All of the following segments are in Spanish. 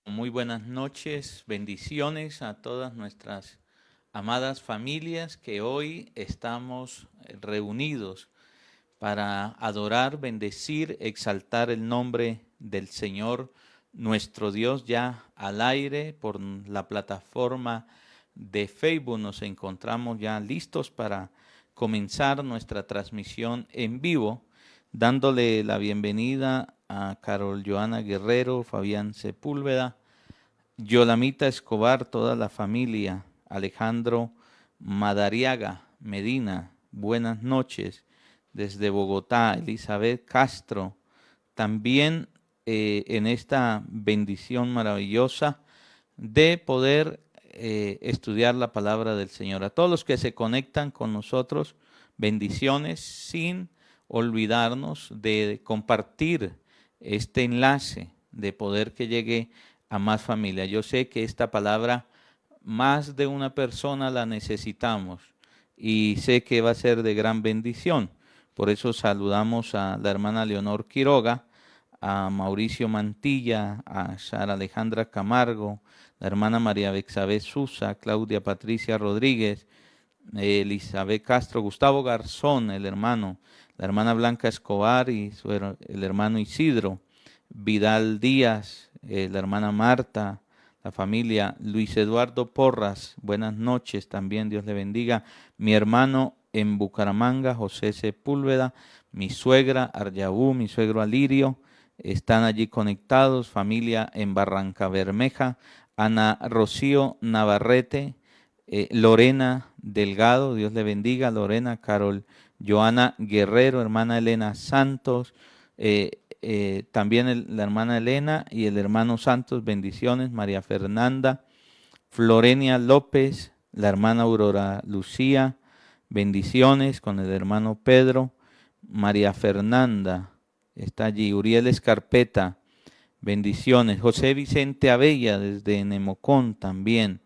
Muy buenas noches, bendiciones a todas nuestras amadas familias que hoy estamos reunidos para adorar, bendecir, exaltar el nombre del Señor, nuestro Dios, ya al aire por la plataforma de Facebook. Nos encontramos ya listos para comenzar nuestra transmisión en vivo, dándole la bienvenida a Carol Joana Guerrero, Fabián Sepúlveda, Yolamita Escobar, toda la familia, Alejandro Madariaga Medina, buenas noches, desde Bogotá, Elizabeth Castro, también en esta bendición maravillosa de poder estudiar la palabra del Señor. A todos los que se conectan con nosotros, bendiciones, sin olvidarnos de compartir este enlace, de poder que llegue a más familia. Yo sé que esta palabra más de una persona la necesitamos y sé que va a ser de gran bendición. Por eso saludamos a la hermana Leonor Quiroga, a Mauricio Mantilla, a Sara Alejandra Camargo, la hermana María Bexabé Susa, Claudia Patricia Rodríguez, Elizabeth Castro, Gustavo Garzón, el hermano, la hermana Blanca Escobar y el hermano Isidro, Vidal Díaz, la hermana Marta, la familia Luis Eduardo Porras, buenas noches también, Dios le bendiga, mi hermano en Bucaramanga, José Sepúlveda, mi suegra Aryaú, mi suegro Alirio, están allí conectados, familia en Barranca Bermeja, Ana Rocío Navarrete, Lorena Delgado, Dios le bendiga, Lorena, Carol Joana Guerrero, hermana Elena Santos, también la hermana Elena y el hermano Santos, bendiciones, María Fernanda, Florenia López, la hermana Aurora Lucía, bendiciones con el hermano Pedro, María Fernanda, está allí, Uriel Escarpeta, bendiciones, José Vicente Abella desde Nemocón también,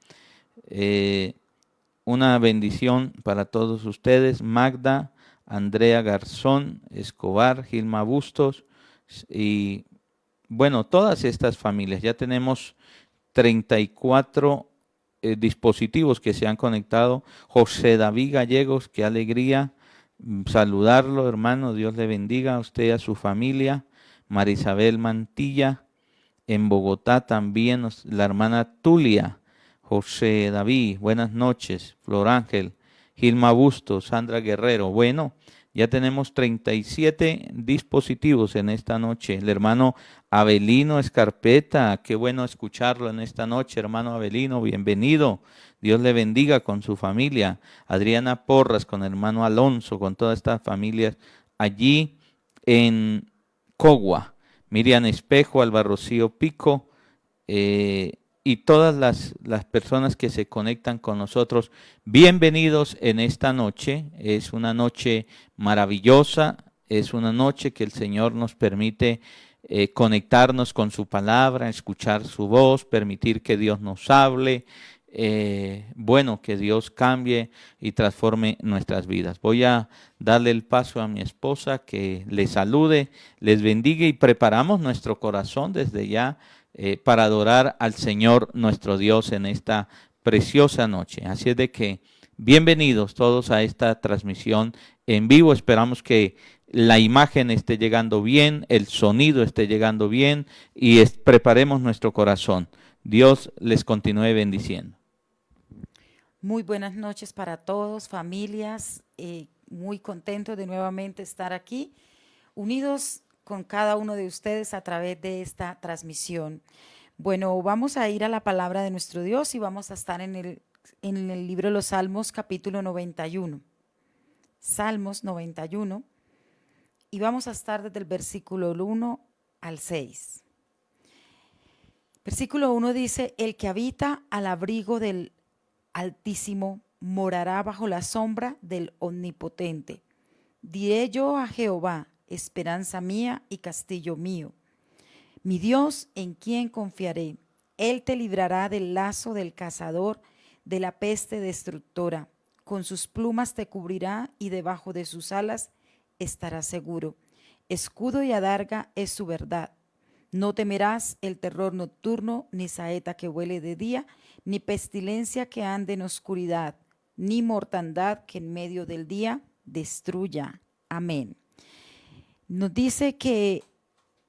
una bendición para todos ustedes, Magda, Andrea Garzón, Escobar, Gilma Bustos y bueno, todas estas familias. Ya tenemos 34 dispositivos que se han conectado. José David Gallegos, qué alegría saludarlo, hermano. Dios le bendiga a usted y a su familia. Marisabel Mantilla, en Bogotá también, la hermana Tulia, José David, buenas noches, Flor Ángel, Gilma Bustos, Sandra Guerrero. Bueno, ya tenemos 37 dispositivos en esta noche. El hermano Abelino Escarpeta, qué bueno escucharlo en esta noche, hermano Abelino, bienvenido. Dios le bendiga con su familia. Adriana Porras, con el hermano Alonso, con todas estas familias allí en Cogua. Miriam Espejo, Alba Rocío Pico, y todas las personas que se conectan con nosotros. Bienvenidos en esta noche. Es una noche maravillosa, es una noche que el Señor nos permite conectarnos con su palabra, escuchar su voz, permitir que Dios nos hable. Bueno, que Dios cambie y transforme nuestras vidas. Voy a darle el paso a mi esposa que les salude, les bendiga y preparamos nuestro corazón desde ya para adorar al Señor nuestro Dios en esta preciosa noche. Así es de que bienvenidos todos a esta transmisión en vivo. Esperamos que la imagen esté llegando bien, el sonido esté llegando bien y preparemos nuestro corazón. Dios les continúe bendiciendo. Muy buenas noches para todos, familias, muy contentos de nuevamente estar aquí, unidos con cada uno de ustedes a través de esta transmisión. Bueno, vamos a ir a la palabra de nuestro Dios y vamos a estar en el libro de los Salmos, capítulo 91. Salmos 91, y vamos a estar desde el versículo 1 al 6. Versículo 1 dice, el que habita al abrigo del Altísimo morará bajo la sombra del Omnipotente. Diré yo a Jehová, esperanza mía y castillo mío. Mi Dios, en quien confiaré. Él te librará del lazo del cazador, de la peste destructora. Con sus plumas te cubrirá y debajo de sus alas estarás seguro. Escudo y adarga es su verdad. No temerás el terror nocturno, ni saeta que huele de día, ni pestilencia que ande en oscuridad, ni mortandad que en medio del día destruya. Amén. Nos dice que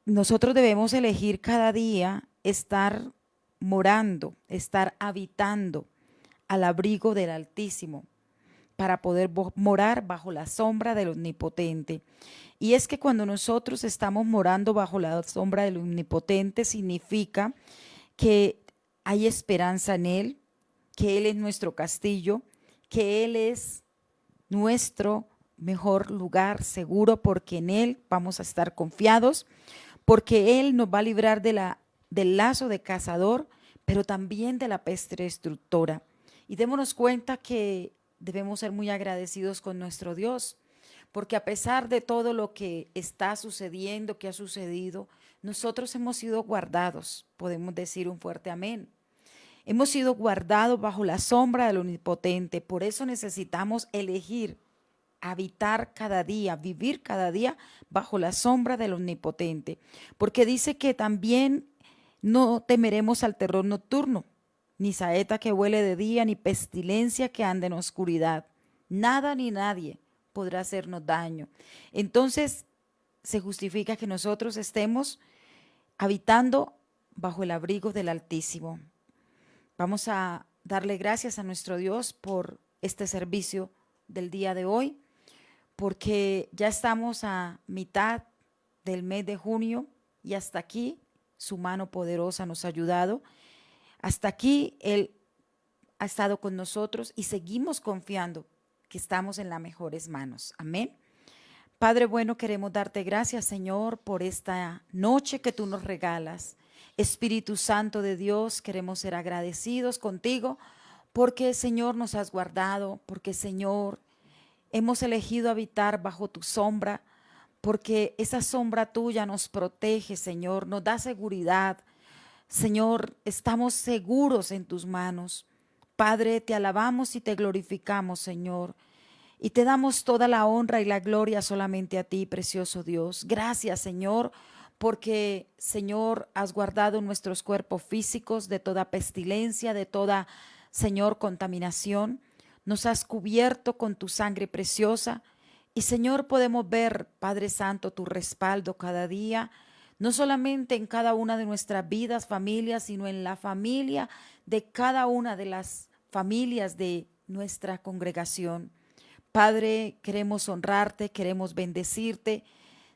nosotros debemos elegir cada día estar morando, estar habitando al abrigo del Altísimo, para poder morar bajo la sombra del Omnipotente. Y es que cuando nosotros estamos morando bajo la sombra del Omnipotente, significa que hay esperanza en Él, que Él es nuestro castillo, que Él es nuestro mejor lugar seguro, porque en Él vamos a estar confiados, porque Él nos va a librar del lazo de cazador, pero también de la peste destructora. Y démonos cuenta que debemos ser muy agradecidos con nuestro Dios, porque a pesar de todo lo que está sucediendo, que ha sucedido, nosotros hemos sido guardados. Podemos decir un fuerte amén. Hemos sido guardados bajo la sombra del Omnipotente. Por eso necesitamos elegir habitar cada día, vivir cada día bajo la sombra del Omnipotente. Porque dice que también no temeremos al terror nocturno, ni saeta que huele de día, ni pestilencia que ande en oscuridad. Nada ni nadie podrá hacernos daño. Entonces se justifica que nosotros estemos habitando bajo el abrigo del Altísimo. Vamos a darle gracias a nuestro Dios por este servicio del día de hoy, porque ya estamos a mitad del mes de junio y hasta aquí su mano poderosa nos ha ayudado. Hasta aquí Él ha estado con nosotros y seguimos confiando que estamos en las mejores manos. Amén. Padre bueno, queremos darte gracias, Señor, por esta noche que tú nos regalas. Espíritu Santo de Dios, queremos ser agradecidos contigo porque, Señor, nos has guardado, porque, Señor, hemos elegido habitar bajo tu sombra, porque esa sombra tuya nos protege, Señor, nos da seguridad. Señor, estamos seguros en tus manos. Padre, te alabamos y te glorificamos, Señor, y te damos toda la honra y la gloria solamente a ti, precioso Dios. Gracias, Señor, porque, Señor, has guardado nuestros cuerpos físicos de toda pestilencia, de toda, Señor, contaminación. Nos has cubierto con tu sangre preciosa y, Señor, podemos ver, Padre Santo, tu respaldo cada día, no solamente en cada una de nuestras vidas, familias, sino en la familia de cada una de las familias de nuestra congregación. Padre, queremos honrarte, queremos bendecirte,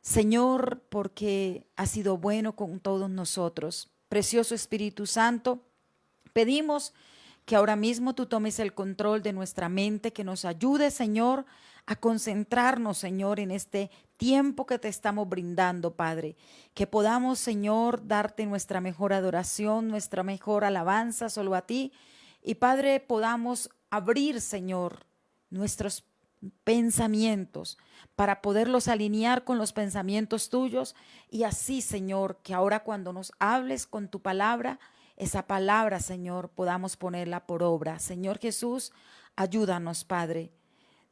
Señor, porque has sido bueno con todos nosotros. Precioso Espíritu Santo, pedimos que ahora mismo tú tomes el control de nuestra mente, que nos ayude, Señor, a concentrarnos, Señor, en este tiempo que te estamos brindando, Padre. Que podamos, Señor, darte nuestra mejor adoración, nuestra mejor alabanza solo a ti. Y, Padre, podamos abrir, Señor, nuestros pensamientos para poderlos alinear con los pensamientos tuyos. Y así, Señor, que ahora cuando nos hables con tu palabra, esa palabra, Señor, podamos ponerla por obra. Señor Jesús, ayúdanos, Padre.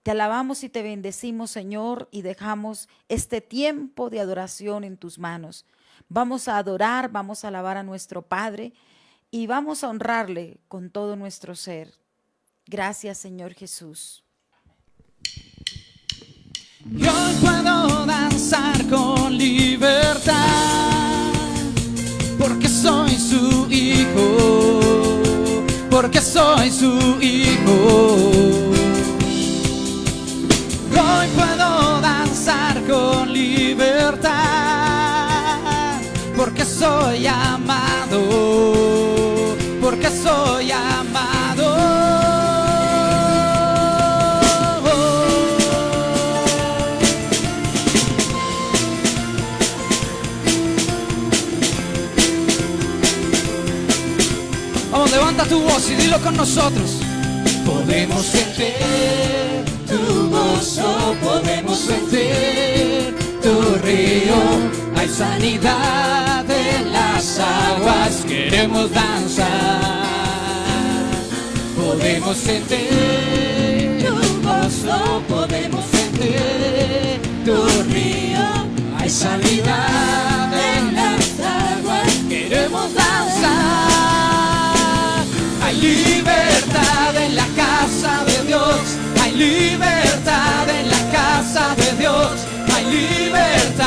Te alabamos y te bendecimos, Señor, y dejamos este tiempo de adoración en tus manos. Vamos a adorar, vamos a alabar a nuestro Padre y vamos a honrarle con todo nuestro ser. Gracias, Señor Jesús. Yo puedo danzar con libertad, porque soy su hijo, porque soy su hijo. Hoy puedo danzar con libertad, porque soy amado, porque soy amado. Vamos, levanta tu voz y dilo con nosotros. Podemos sentir tu gozo, podemos sentir tu río, hay sanidad en las aguas, queremos danzar. Podemos sentir tu gozo, podemos sentir tu río, hay sanidad en las aguas. queremos danzar. Hay libertad en la casa de Dios, hay libertad en la casa de Dios, hay libertad,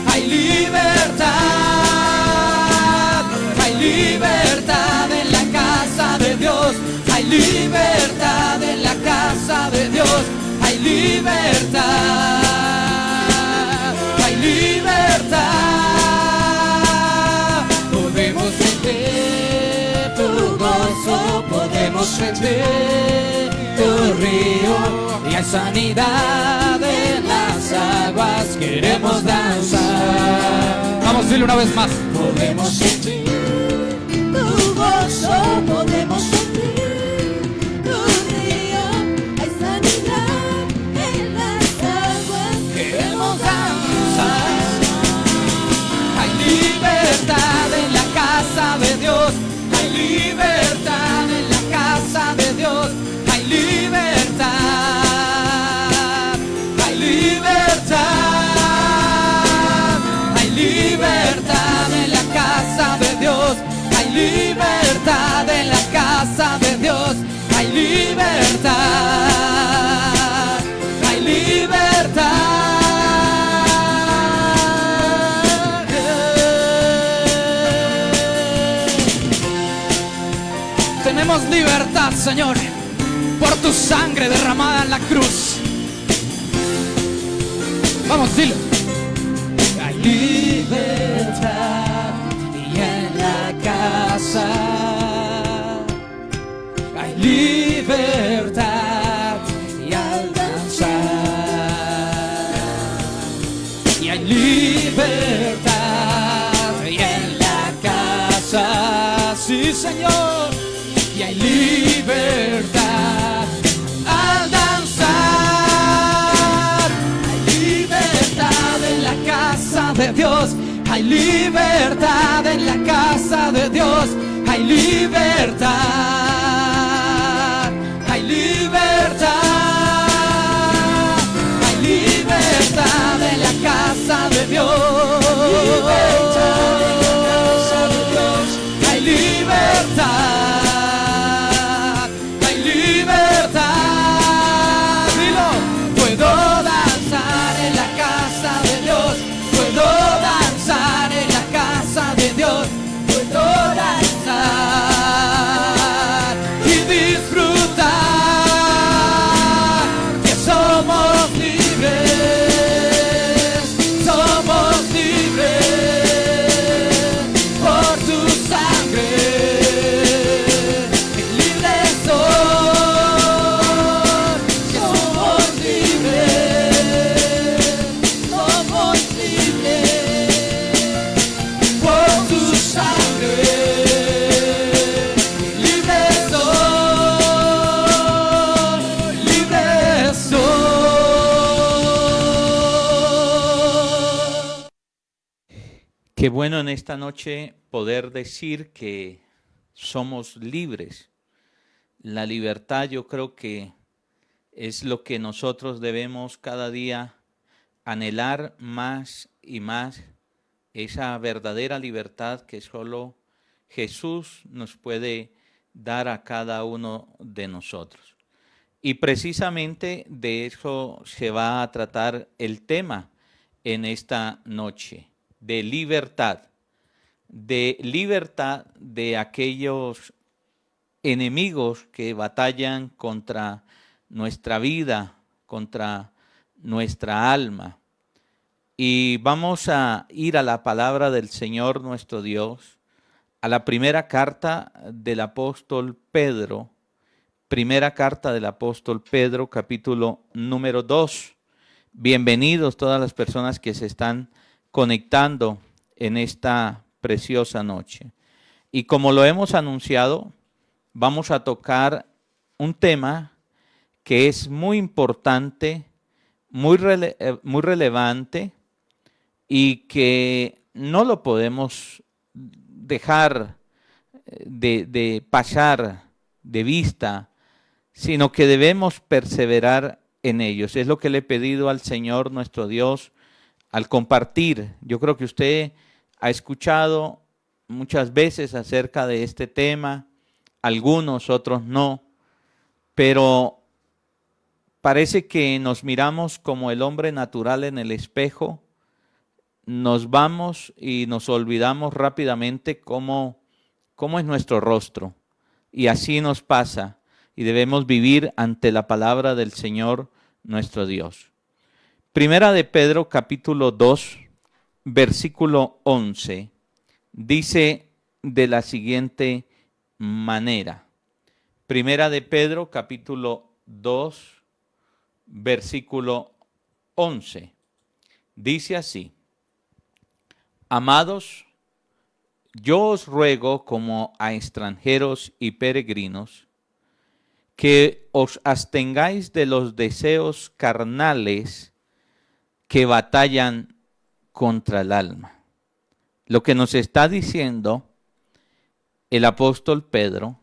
hay libertad, hay libertad en la casa de Dios, hay libertad en la casa de Dios, hay libertad, hay libertad. Podemos sentir tu gozo, podemos sentir tu río, y hay sanidad en las aguas, queremos danzar. Vamos a decirlo una vez más. Podemos sentir Tu gozo, podemos sentir tu río, hay sanidad en las aguas, queremos danzar. Hay libertad en la casa de Dios, hay libertad en la casa de Dios, hay libertad, hay libertad, hay libertad en la casa de Dios, hay libertad en la casa de Dios, hay libertad, hay libertad. Tenemos libertad, Señor, por tu sangre derramada en la cruz. Vamos, dilo. Hay libertad y en la casa hay libertad y al danzar, y hay libertad y en la casa, sí, Señor, y hay libertad al danzar, hay libertad en la casa de Dios, hay libertad en la casa de Dios, hay libertad, hay libertad, hay libertad en la casa de Dios, libertad en la casa de Dios, hay libertad, hay libertad. Dilo. Puedo danzar en la casa de Dios, puedo danzar en la casa de Dios, puedo danzar y disfrutar que somos libres, somos libres por tu sangre, libres son, que somos libres, somos libres por tu sangre, libres son, libres son. Qué bueno en esta noche poder decir que somos libres. La libertad, yo creo que es lo que nosotros debemos cada día anhelar más y más, esa verdadera libertad que solo Jesús nos puede dar a cada uno de nosotros. Y precisamente de eso se va a tratar el tema en esta noche, de libertad de aquellos enemigos que batallan contra nuestra vida, contra nuestra alma. Y vamos a ir a la palabra del Señor nuestro Dios, a la primera carta del apóstol Pedro, capítulo número 2. Bienvenidos todas las personas que se están conectando en esta preciosa noche. Y como lo hemos anunciado, vamos a tocar un tema que es muy importante, muy relevante y que no lo podemos dejar de pasar de vista, sino que debemos perseverar en ellos. Es lo que le he pedido al Señor nuestro Dios al compartir. Yo creo que usted ha escuchado muchas veces acerca de este tema, algunos, otros no, pero parece que nos miramos como el hombre natural en el espejo, nos vamos y nos olvidamos rápidamente cómo es nuestro rostro. Y así nos pasa y debemos vivir ante la palabra del Señor nuestro Dios. Primera de Pedro capítulo 2, versículo 11, dice de la siguiente manera. Primera de Pedro capítulo 2, versículo 11, dice así: Amados, yo os ruego como a extranjeros y peregrinos, que os abstengáis de los deseos carnales que batallan contra el alma. Lo que nos está diciendo el apóstol Pedro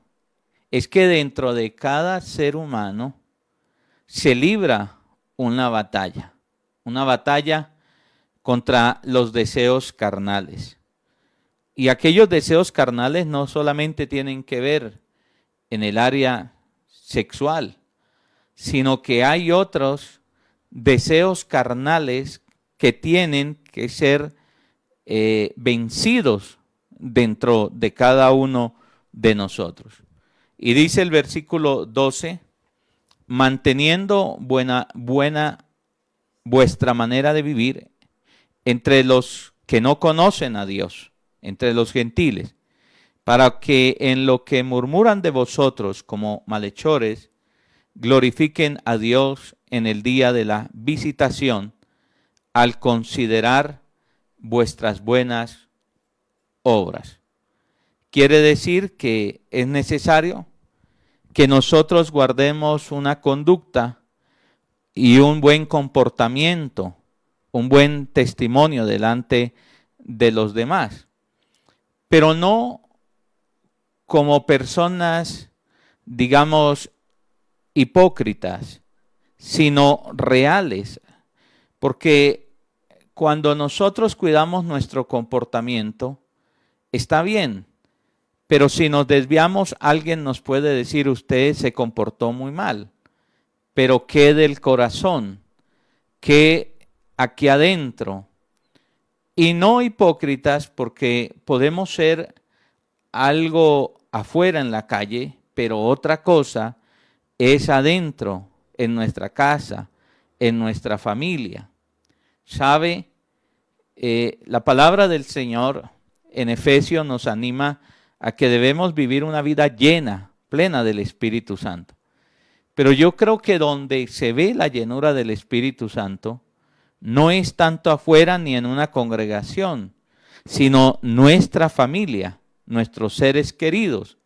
es que dentro de cada ser humano se libra una batalla contra los deseos carnales. Y aquellos deseos carnales no solamente tienen que ver en el área sexual, sino que hay otros deseos carnales que tienen que ser vencidos dentro de cada uno de nosotros. Y dice el versículo 12, manteniendo buena vuestra manera de vivir entre los que no conocen a Dios, entre los gentiles, para que en lo que murmuran de vosotros como malhechores, glorifiquen a Dios en el día de la visitación, al considerar vuestras buenas obras. Quiere decir que es necesario que nosotros guardemos una conducta y un buen comportamiento, un buen testimonio delante de los demás, pero no como personas, digamos, hipócritas, sino reales, porque cuando nosotros cuidamos nuestro comportamiento, está bien, pero si nos desviamos, alguien nos puede decir, usted se comportó muy mal, pero ¿qué del corazón? ¿Qué aquí adentro? Y no hipócritas, porque podemos ser algo afuera en la calle, pero otra cosa es adentro, en nuestra casa, en nuestra familia. ¿Sabe? La palabra del Señor en Efesios nos anima a que debemos vivir una vida llena, plena del Espíritu Santo. Pero yo creo que donde se ve la llenura del Espíritu Santo, no es tanto afuera ni en una congregación, sino nuestra familia, nuestros seres queridos.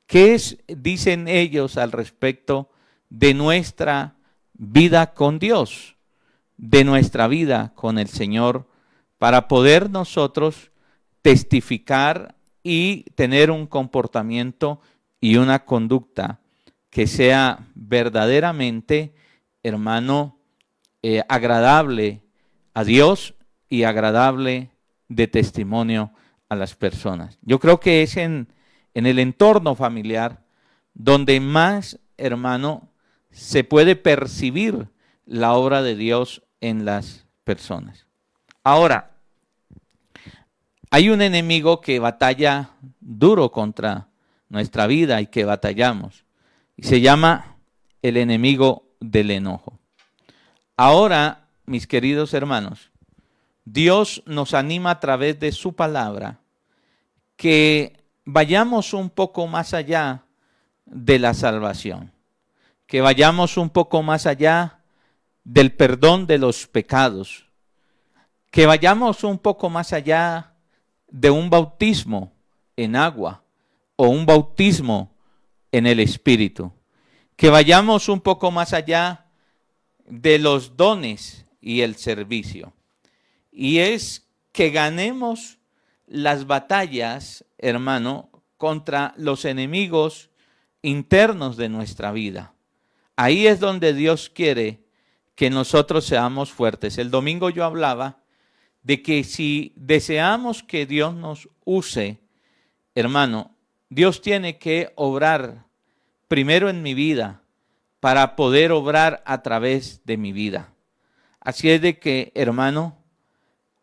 ¿Qué dicen ellos al respecto de nuestra vida con Dios, de nuestra vida con el Señor, para poder nosotros testificar y tener un comportamiento y una conducta que sea verdaderamente, hermano, agradable a Dios y agradable de testimonio a las personas? Yo creo que es en el entorno familiar donde más, hermano, se puede percibir la obra de Dios en las personas. Ahora, hay un enemigo que batalla duro contra nuestra vida y que batallamos, y se llama el enemigo del enojo. Ahora, mis queridos hermanos, Dios nos anima a través de su palabra que vayamos un poco más allá de la salvación, que vayamos un poco más allá del perdón de los pecados, que vayamos un poco más allá de un bautismo en agua o un bautismo en el Espíritu, que vayamos un poco más allá de los dones y el servicio. Y es que ganemos las batallas, hermano, contra los enemigos internos de nuestra vida. Ahí es donde Dios quiere que nosotros seamos fuertes. El domingo yo hablaba de que si deseamos que Dios nos use, hermano, Dios tiene que obrar primero en mi vida para poder obrar a través de mi vida. Así es de que, hermano,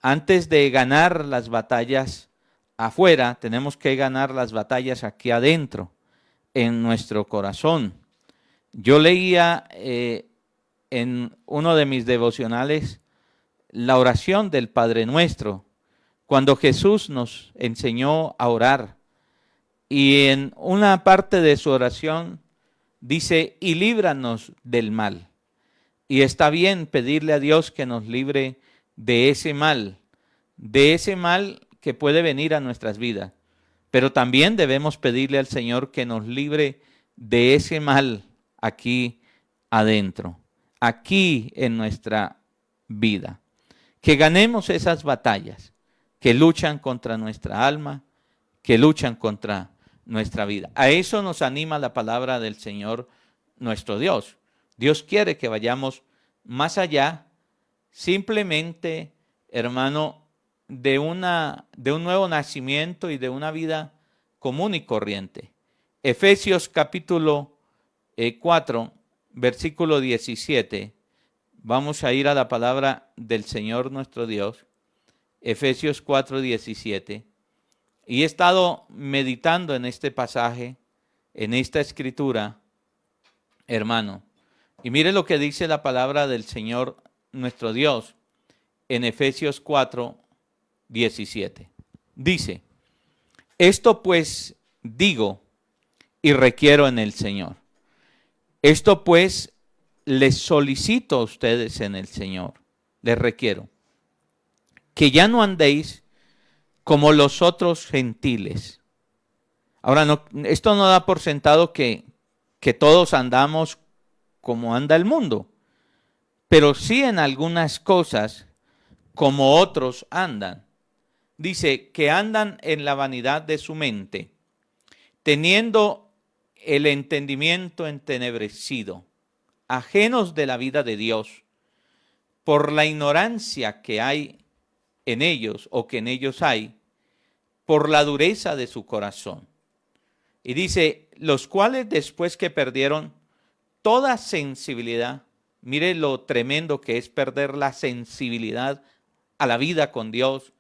antes de ganar las batallas afuera, tenemos que ganar las batallas aquí adentro, en nuestro corazón. Yo leía en uno de mis devocionales la oración del Padre Nuestro, cuando Jesús nos enseñó a orar. Y en una parte de su oración dice, y líbranos del mal. Y está bien pedirle a Dios que nos libre de ese mal que puede venir a nuestras vidas. Pero también debemos pedirle al Señor que nos libre de ese mal aquí adentro, aquí en nuestra vida. Que ganemos esas batallas que luchan contra nuestra alma, que luchan contra nuestra vida. A eso nos anima la palabra del Señor nuestro Dios. Dios quiere que vayamos más allá, simplemente, hermano, de un nuevo nacimiento y de una vida común y corriente. Efesios capítulo 4, versículo 17. Vamos a ir a la palabra del Señor nuestro Dios. Efesios 4, 17. Y he estado meditando en este pasaje, en esta escritura, hermano. Y mire lo que dice la palabra del Señor nuestro Dios en Efesios 4, 17. Dice, esto pues digo y requiero en el Señor. Esto pues les solicito a ustedes en el Señor, les requiero, que ya no andéis como los otros gentiles. Ahora, esto no da por sentado que todos andamos como anda el mundo, pero sí en algunas cosas como otros andan. Dice que andan en la vanidad de su mente, teniendo el entendimiento entenebrecido, ajenos de la vida de Dios, por la ignorancia que hay en ellos o que en ellos hay, por la dureza de su corazón. Y dice, los cuales después que perdieron toda sensibilidad, mire lo tremendo que es perder la sensibilidad a la vida con Dios,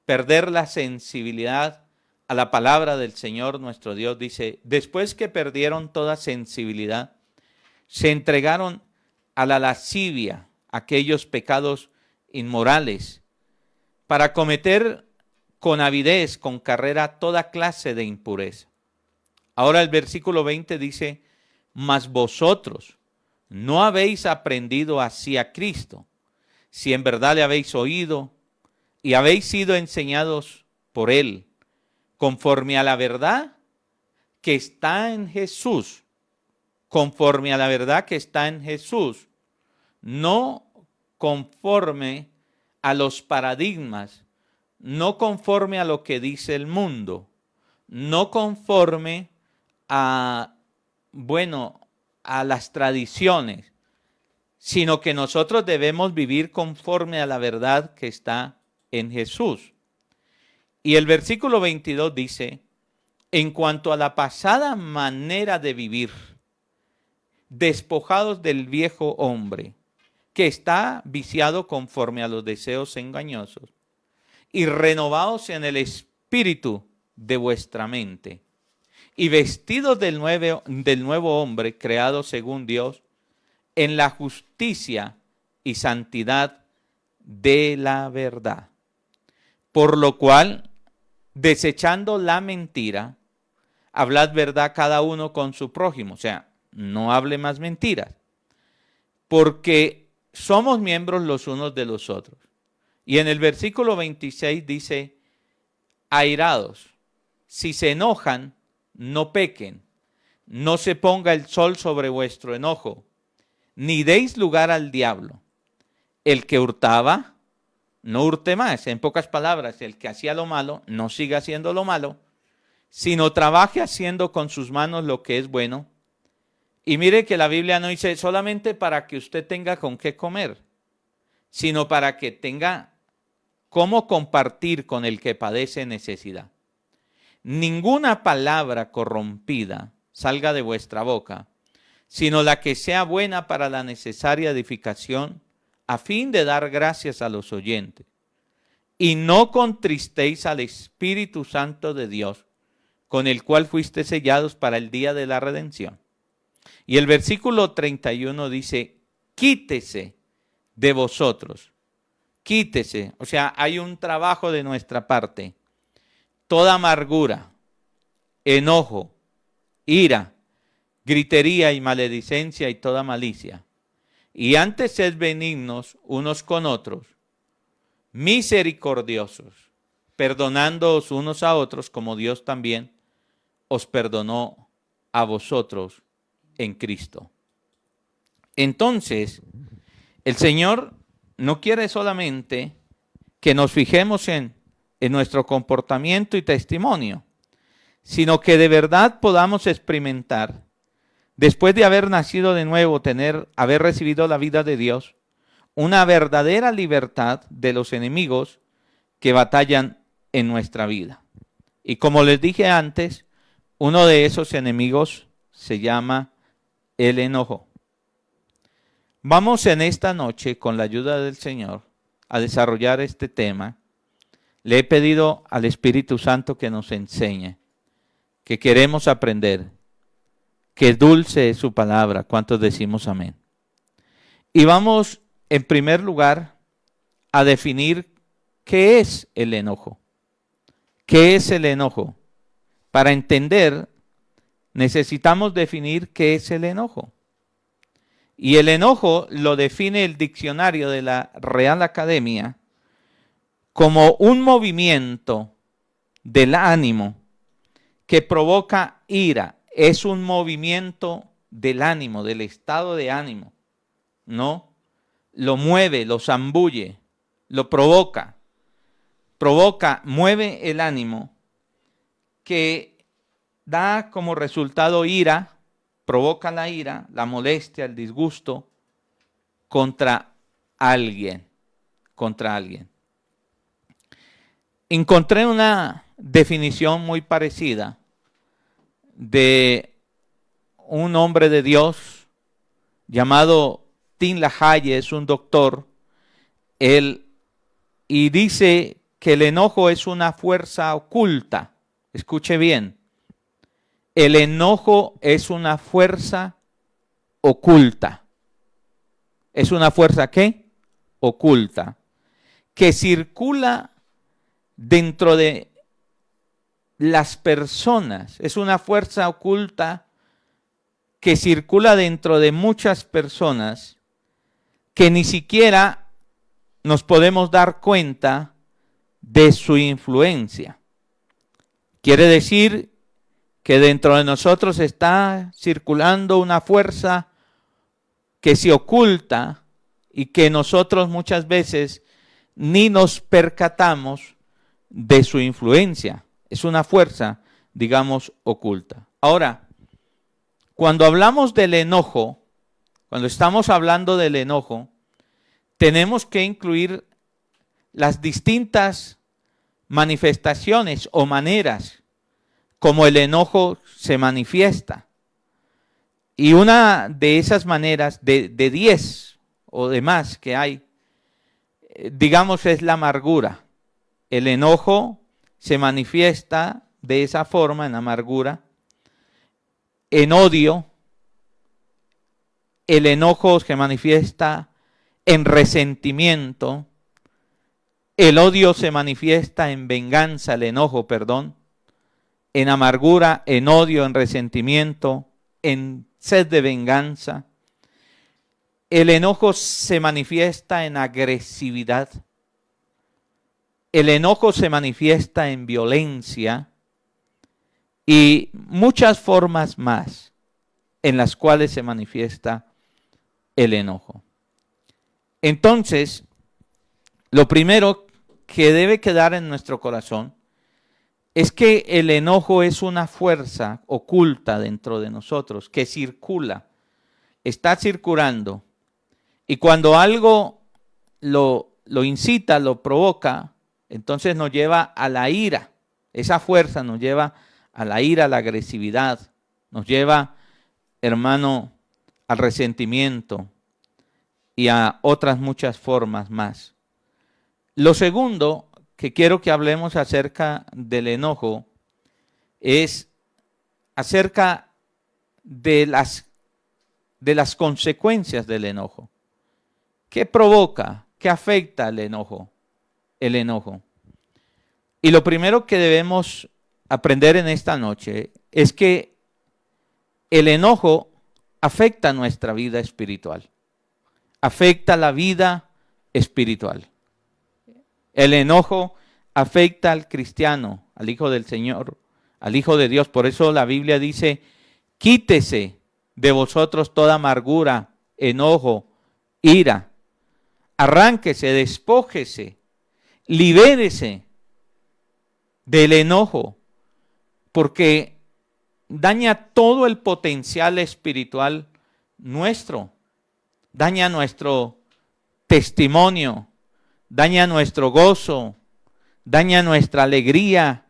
perder la sensibilidad a la palabra del Señor nuestro Dios. Dice, después que perdieron toda sensibilidad, se entregaron a la lascivia, aquellos pecados inmorales, para cometer con avidez, con carrera, toda clase de impureza. Ahora el versículo 20 dice, mas vosotros no habéis aprendido así a Cristo, si en verdad le habéis oído y habéis sido enseñados por Él, conforme a la verdad que está en Jesús, conforme a la verdad que está en Jesús, no conforme a los paradigmas, no conforme a lo que dice el mundo, no conforme a, a las tradiciones, sino que nosotros debemos vivir conforme a la verdad que está en Jesús. Y el versículo 22 dice, en cuanto a la pasada manera de vivir, despojados del viejo hombre, que está viciado conforme a los deseos engañosos, y renovados en el espíritu de vuestra mente, y vestidos del nuevo hombre, creado según Dios, en la justicia y santidad de la verdad. Por lo cual, desechando la mentira, hablad verdad cada uno con su prójimo. O sea, no hable más mentiras, porque somos miembros los unos de los otros. Y en el versículo 26 dice, airados, si se enojan, no pequen, no se ponga el sol sobre vuestro enojo, ni deis lugar al diablo. El que hurtaba, no hurte más. En pocas palabras, el que hacía lo malo, no siga haciendo lo malo, sino trabaje haciendo con sus manos lo que es bueno. Y mire que la Biblia no dice solamente para que usted tenga con qué comer, sino para que tenga cómo compartir con el que padece necesidad. Ninguna palabra corrompida salga de vuestra boca, sino la que sea buena para la necesaria edificación, a fin de dar gracias a los oyentes. Y no contristéis al Espíritu Santo de Dios, con el cual fuiste sellados para el día de la redención. Y el versículo 31 dice, quítese de vosotros. Quítese, o sea, hay un trabajo de nuestra parte. Toda amargura, enojo, ira, gritería y maledicencia y toda malicia. Y antes sed benignos unos con otros, misericordiosos, perdonándoos unos a otros como Dios también os perdonó a vosotros en Cristo. Entonces, el Señor no quiere solamente que nos fijemos en nuestro comportamiento y testimonio, sino que de verdad podamos experimentar, después de haber nacido de nuevo, haber recibido la vida de Dios, una verdadera libertad de los enemigos que batallan en nuestra vida. Y como les dije antes, uno de esos enemigos se llama el enojo. Vamos en esta noche, con la ayuda del Señor, a desarrollar este tema. Le he pedido al Espíritu Santo que nos enseñe, que queremos aprender, que dulce es su palabra. ¿Cuántos decimos amén? Y vamos, en primer lugar, a definir qué es el enojo. ¿Qué es el enojo? Para entender, necesitamos definir qué es el enojo. Y el enojo lo define el diccionario de la Real Academia como un movimiento del ánimo que provoca ira. Es un movimiento del ánimo, del estado de ánimo, ¿no? Lo mueve, lo zambulle, lo provoca. Mueve el ánimo que da como resultado ira, provoca la ira, la molestia, el disgusto contra alguien. Encontré una definición muy parecida de un hombre de Dios llamado Tim LaHaye, es un doctor, y dice que el enojo es una fuerza oculta. Escuche bien, el enojo es una fuerza oculta. ¿Es una fuerza qué? Oculta, que circula dentro de las personas. Es una fuerza oculta que circula dentro de muchas personas que ni siquiera nos podemos dar cuenta de su influencia. Quiere decir que dentro de nosotros está circulando una fuerza que se oculta y que nosotros muchas veces ni nos percatamos de su influencia. Es una fuerza, digamos, oculta. Ahora, cuando hablamos del enojo, cuando estamos hablando del enojo, tenemos que incluir las distintas manifestaciones o maneras como el enojo se manifiesta. Y una de esas maneras, de 10 o de más que hay, digamos, es la amargura. El enojo se manifiesta de esa forma, en amargura, en odio. El enojo se manifiesta en resentimiento. El odio se manifiesta en venganza, el enojo, perdón. En amargura, en odio, en resentimiento, en sed de venganza. El enojo se manifiesta en agresividad. El enojo se manifiesta en violencia y muchas formas más en las cuales se manifiesta el enojo. Entonces, lo primero que debe quedar en nuestro corazón es que el enojo es una fuerza oculta dentro de nosotros, que circula, está circulando. Y cuando algo lo incita, lo provoca, entonces nos lleva a la ira. Esa fuerza nos lleva a la ira, a la agresividad, nos lleva, hermano, al resentimiento y a otras muchas formas más. Lo segundo que quiero que hablemos acerca del enojo es acerca de las consecuencias del enojo. ¿Qué provoca? ¿Qué afecta el enojo? El enojo. Y lo primero que debemos aprender en esta noche es que el enojo afecta nuestra vida espiritual. Afecta la vida espiritual. El enojo afecta al cristiano, al Hijo del Señor, al Hijo de Dios. Por eso la Biblia dice, quítese de vosotros toda amargura, enojo, ira. Arránquese, despójese, libérese del enojo, porque daña todo el potencial espiritual nuestro, daña nuestro testimonio, daña nuestro gozo, daña nuestra alegría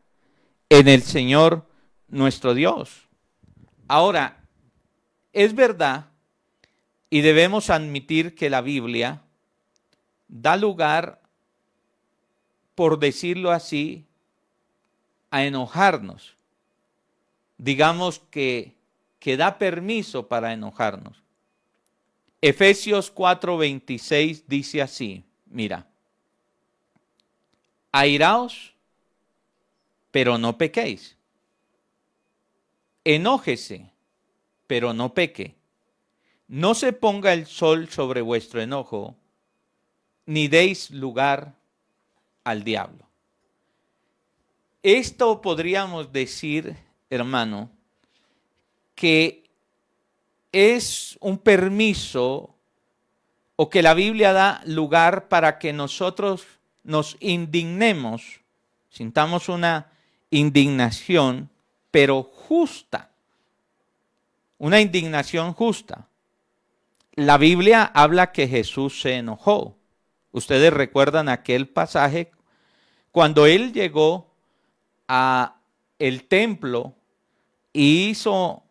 en el Señor nuestro Dios. Ahora, es verdad y debemos admitir que la Biblia da lugar, por decirlo así, a enojarnos. Digamos que da permiso para enojarnos. Efesios 4:26 dice así, mira, airaos, pero no pequéis. Enójese, pero no peque. No se ponga el sol sobre vuestro enojo, ni deis lugar al diablo. Esto podríamos decir, hermano, que es un permiso o que la Biblia da lugar para que nosotros nos indignemos, sintamos una indignación, pero justa, una indignación justa. La Biblia habla que Jesús se enojó. Ustedes recuerdan aquel pasaje cuando él llegó a el templo y hizo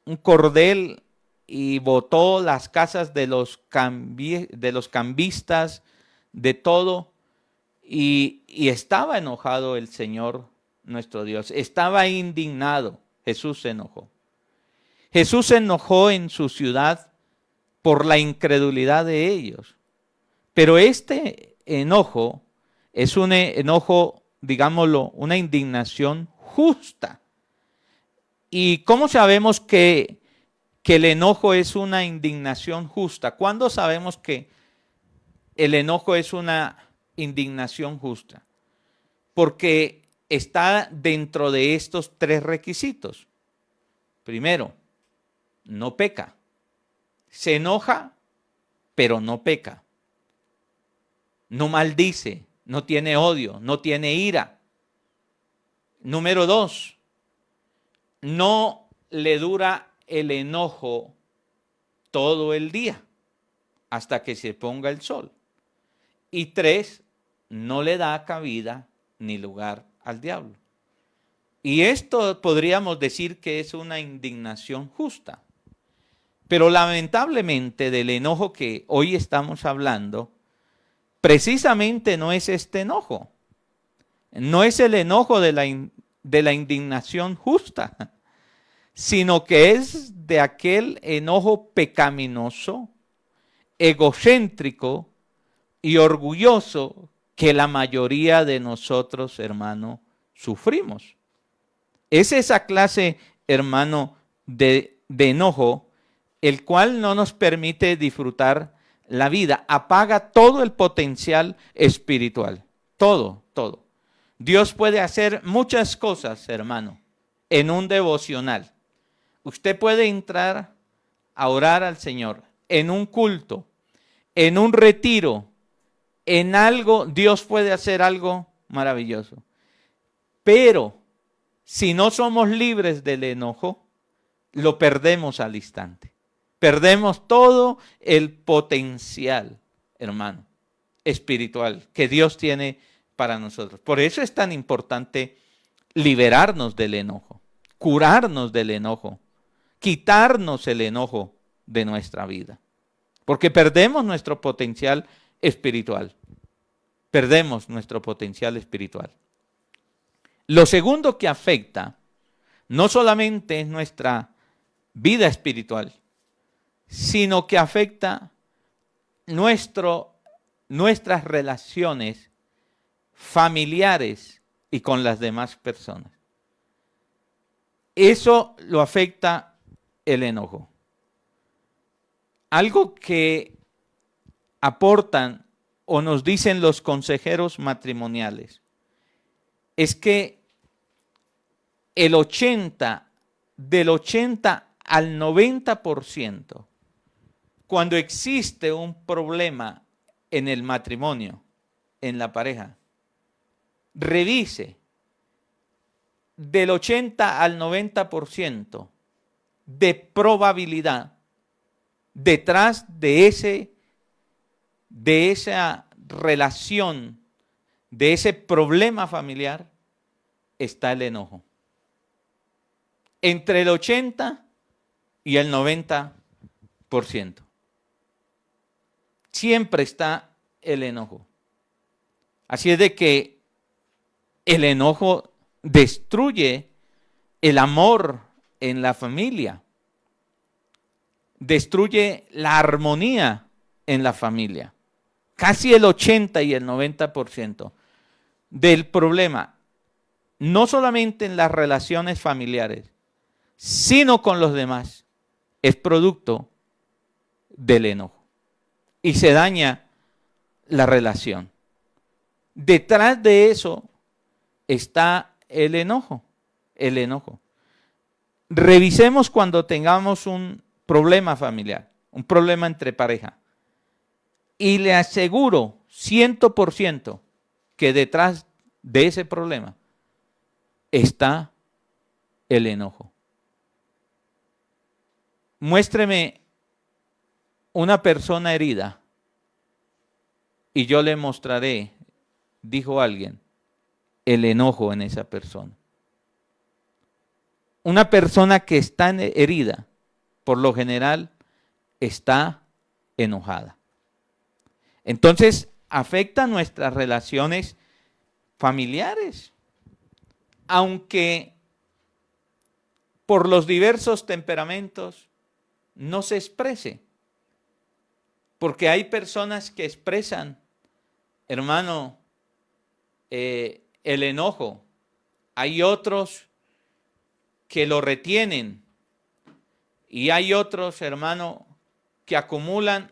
un cordel y botó las casas de los cambistas, de todo, y estaba enojado el Señor nuestro Dios, estaba indignado. Jesús se enojó. Jesús se enojó en su ciudad por la incredulidad de ellos. Pero este enojo es un enojo, digámoslo, una indignación justa. ¿Y cómo sabemos que el enojo es una indignación justa? ¿Cuándo sabemos que el enojo es una indignación justa? Porque está dentro de estos tres requisitos. Primero, no peca. Se enoja, pero no peca. No maldice, no tiene odio, no tiene ira. Número 2, no le dura el enojo todo el día hasta que se ponga el sol. Y 3, no le da cabida ni lugar al diablo. Y esto podríamos decir que es una indignación justa. Pero lamentablemente del enojo que hoy estamos hablando, precisamente no es este enojo. No es el enojo de la indignación justa, sino que es de aquel enojo pecaminoso, egocéntrico y orgulloso que la mayoría de nosotros, hermano, sufrimos. Es esa clase, hermano, de enojo, el cual no nos permite disfrutar la vida, apaga todo el potencial espiritual, todo. Dios puede hacer muchas cosas, hermano, en un devocional. Usted puede entrar a orar al Señor, en un culto, en un retiro, en algo, Dios puede hacer algo maravilloso. Pero si no somos libres del enojo, lo perdemos al instante. Perdemos todo el potencial, hermano, espiritual que Dios tiene para nosotros. Por eso es tan importante liberarnos del enojo, curarnos del enojo, quitarnos el enojo de nuestra vida. Porque perdemos nuestro potencial espiritual. Perdemos nuestro potencial espiritual. Lo segundo que afecta no solamente es nuestra vida espiritual, sino que afecta nuestras relaciones familiares y con las demás personas. Eso lo afecta el enojo. Algo que aportan o nos dicen los consejeros matrimoniales es que del 80 al 90%, cuando existe un problema en el matrimonio, en la pareja, revise del 80 al 90% de probabilidad detrás de esa relación, de ese problema familiar, está el enojo. Entre el 80 y el 90%. Siempre está el enojo. Así es de que el enojo destruye el amor en la familia. Destruye la armonía en la familia. Casi el 80 y el 90% del problema, no solamente en las relaciones familiares, sino con los demás, es producto del enojo. Y se daña la relación. Detrás de eso está el enojo. El enojo. Revisemos cuando tengamos un problema familiar, un problema entre pareja. Y le aseguro 100% que detrás de ese problema está el enojo. Muéstreme una persona herida y yo le mostraré, dijo alguien, el enojo en esa persona. Una persona que está herida, por lo general, está enojada. Entonces, afecta nuestras relaciones familiares, aunque por los diversos temperamentos no se exprese. Porque hay personas que expresan, hermano, el enojo. Hay otros que lo retienen. Y hay otros, hermano, que acumulan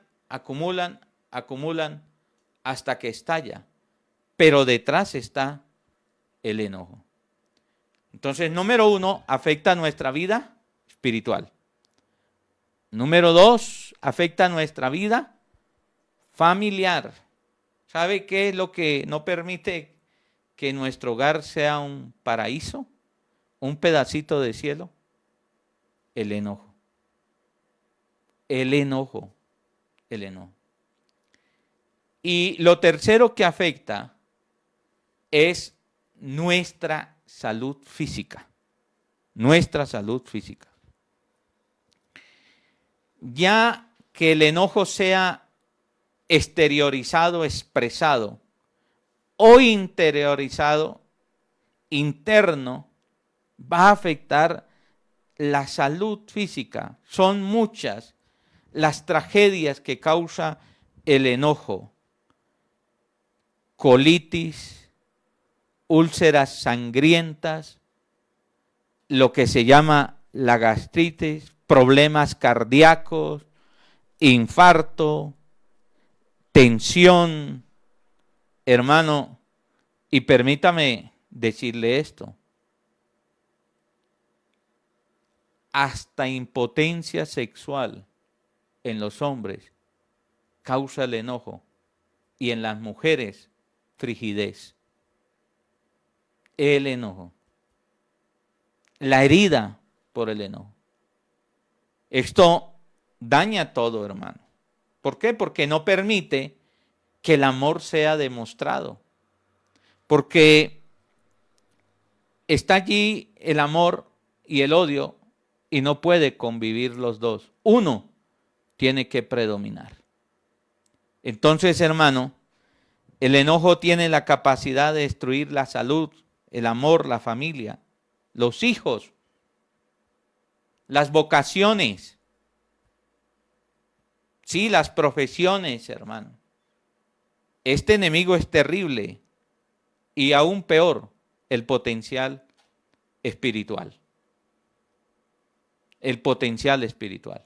hasta que estalla. Pero detrás está el enojo. Entonces, número 1, afecta nuestra vida espiritual. Número 2, afecta nuestra vida familiar. ¿Sabe qué es lo que no permite que nuestro hogar sea un paraíso? Un pedacito de cielo. El enojo. El enojo. El enojo. Y lo tercero que afecta es nuestra salud física. Nuestra salud física. Ya que el enojo sea exteriorizado, expresado, o interiorizado, interno, va a afectar la salud física. Son muchas las tragedias que causa el enojo. Colitis, úlceras sangrientas, lo que se llama la gastritis, problemas cardíacos, infarto, tensión. Hermano, y permítame decirle esto, hasta impotencia sexual en los hombres causa el enojo y en las mujeres frigidez. El enojo. La herida por el enojo. Esto daña todo, hermano. ¿Por qué? Porque no permite que el amor sea demostrado. Porque está allí el amor y el odio y no puede convivir los dos. Uno tiene que predominar. Entonces, hermano, el enojo tiene la capacidad de destruir la salud, el amor, la familia, los hijos, las vocaciones, sí, las profesiones, hermano. Este enemigo es terrible y aún peor, el potencial espiritual. El potencial espiritual.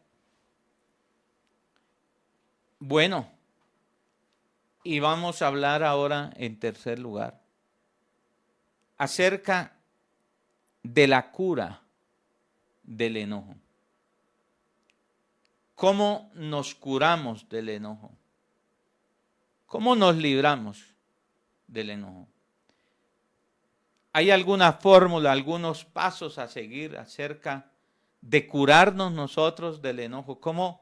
Bueno, y vamos a hablar ahora en tercer lugar acerca de la cura del enojo. ¿Cómo nos curamos del enojo? ¿Cómo nos libramos del enojo? ¿Hay alguna fórmula, algunos pasos a seguir acerca de curarnos nosotros del enojo? ¿Cómo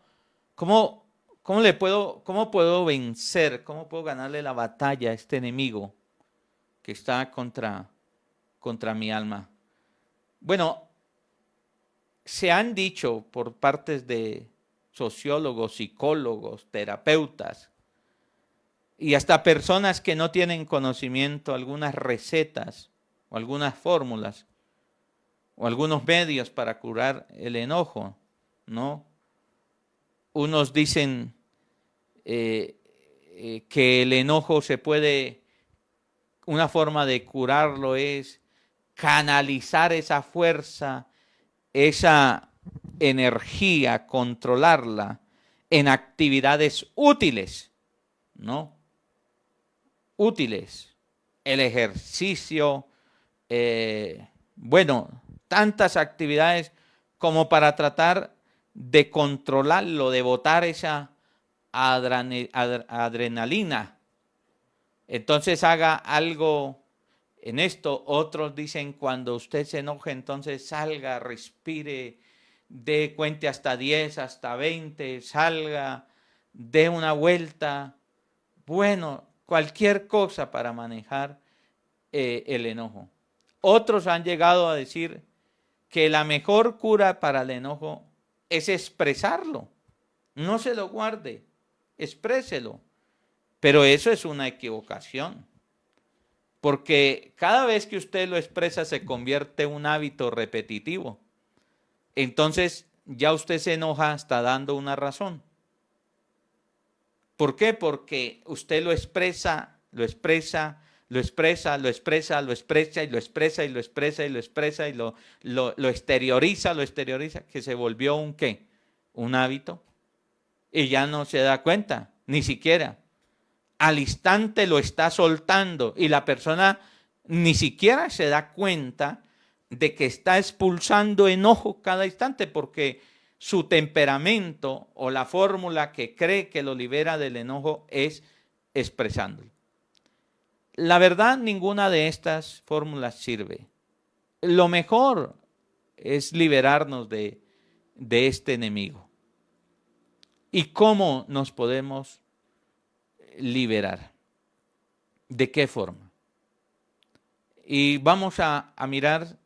puedo vencer, cómo puedo ganarle la batalla a este enemigo que está contra mi alma? Bueno, se han dicho por partes de sociólogos, psicólogos, terapeutas y hasta personas que no tienen conocimiento, algunas recetas o algunas fórmulas o algunos medios para curar el enojo, ¿no? Unos dicen que el enojo una forma de curarlo es canalizar esa fuerza, esa energía, controlarla en actividades útiles, ¿no? Útiles. El ejercicio, tantas actividades como para tratar de controlarlo, de botar esa adrenalina. Entonces haga algo en esto. Otros dicen cuando usted se enoje, entonces salga, respire, cuente hasta 10, hasta 20, salga, dé una vuelta. Bueno, cualquier cosa para manejar el enojo. Otros han llegado a decir que la mejor cura para el enojo es expresarlo. No se lo guarde, expréselo. Pero eso es una equivocación. Porque cada vez que usted lo expresa se convierte en un hábito repetitivo. Entonces ya usted se enoja hasta dando una razón. ¿Por qué? Porque usted lo expresa y lo exterioriza, que se volvió un ¿qué? Un hábito. Y ya no se da cuenta, ni siquiera. Al instante lo está soltando y la persona ni siquiera se da cuenta de que está expulsando enojo cada instante porque su temperamento o la fórmula que cree que lo libera del enojo es expresándolo. La verdad, ninguna de estas fórmulas sirve. Lo mejor es liberarnos de este enemigo. ¿Y cómo nos podemos liberar? ¿De qué forma? Y vamos a mirar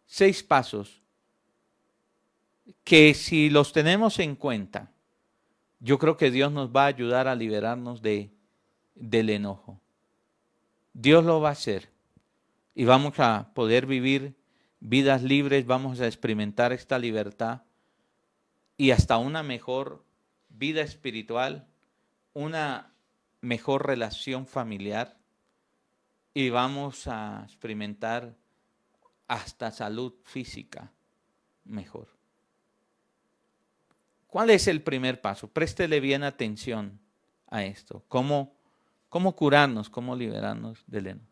6 pasos que si los tenemos en cuenta, yo creo que Dios nos va a ayudar a liberarnos del enojo. Dios lo va a hacer y vamos a poder vivir vidas libres, vamos a experimentar esta libertad y hasta una mejor vida espiritual, una mejor relación familiar y vamos a experimentar hasta salud física mejor. ¿Cuál es el primer paso? Préstele bien atención a esto. ¿Cómo curarnos? ¿Cómo liberarnos del enojo?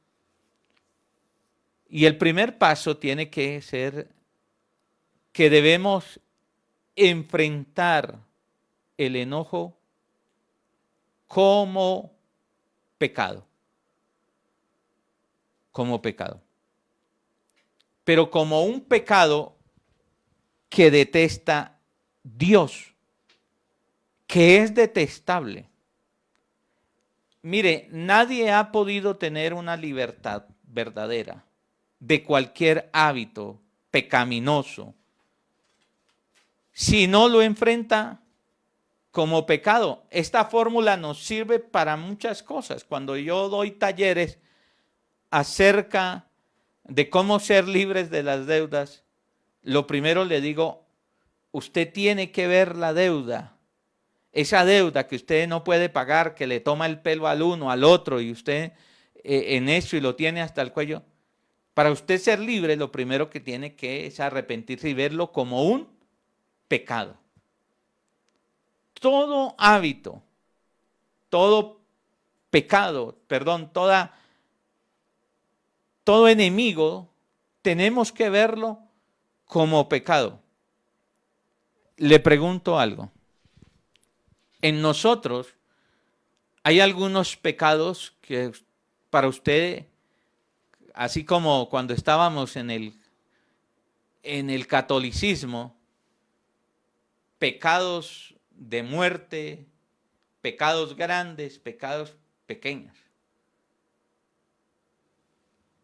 Y el primer paso tiene que ser que debemos enfrentar el enojo como pecado. Como pecado. Pero como un pecado que detesta Dios, que es detestable. Mire, nadie ha podido tener una libertad verdadera de cualquier hábito pecaminoso si no lo enfrenta como pecado. Esta fórmula nos sirve para muchas cosas. Cuando yo doy talleres acerca de cómo ser libres de las deudas, lo primero le digo, usted tiene que ver la deuda. Esa deuda que usted no puede pagar, que le toma el pelo al uno, al otro, y usted en eso y lo tiene hasta el cuello. Para usted ser libre, lo primero que tiene que es arrepentirse y verlo como un pecado. Todo hábito, todo pecado, perdón, todo enemigo, tenemos que verlo como pecado. Le pregunto algo. En nosotros hay algunos pecados que para usted, así como cuando estábamos en el catolicismo, pecados de muerte, pecados grandes, pecados pequeños.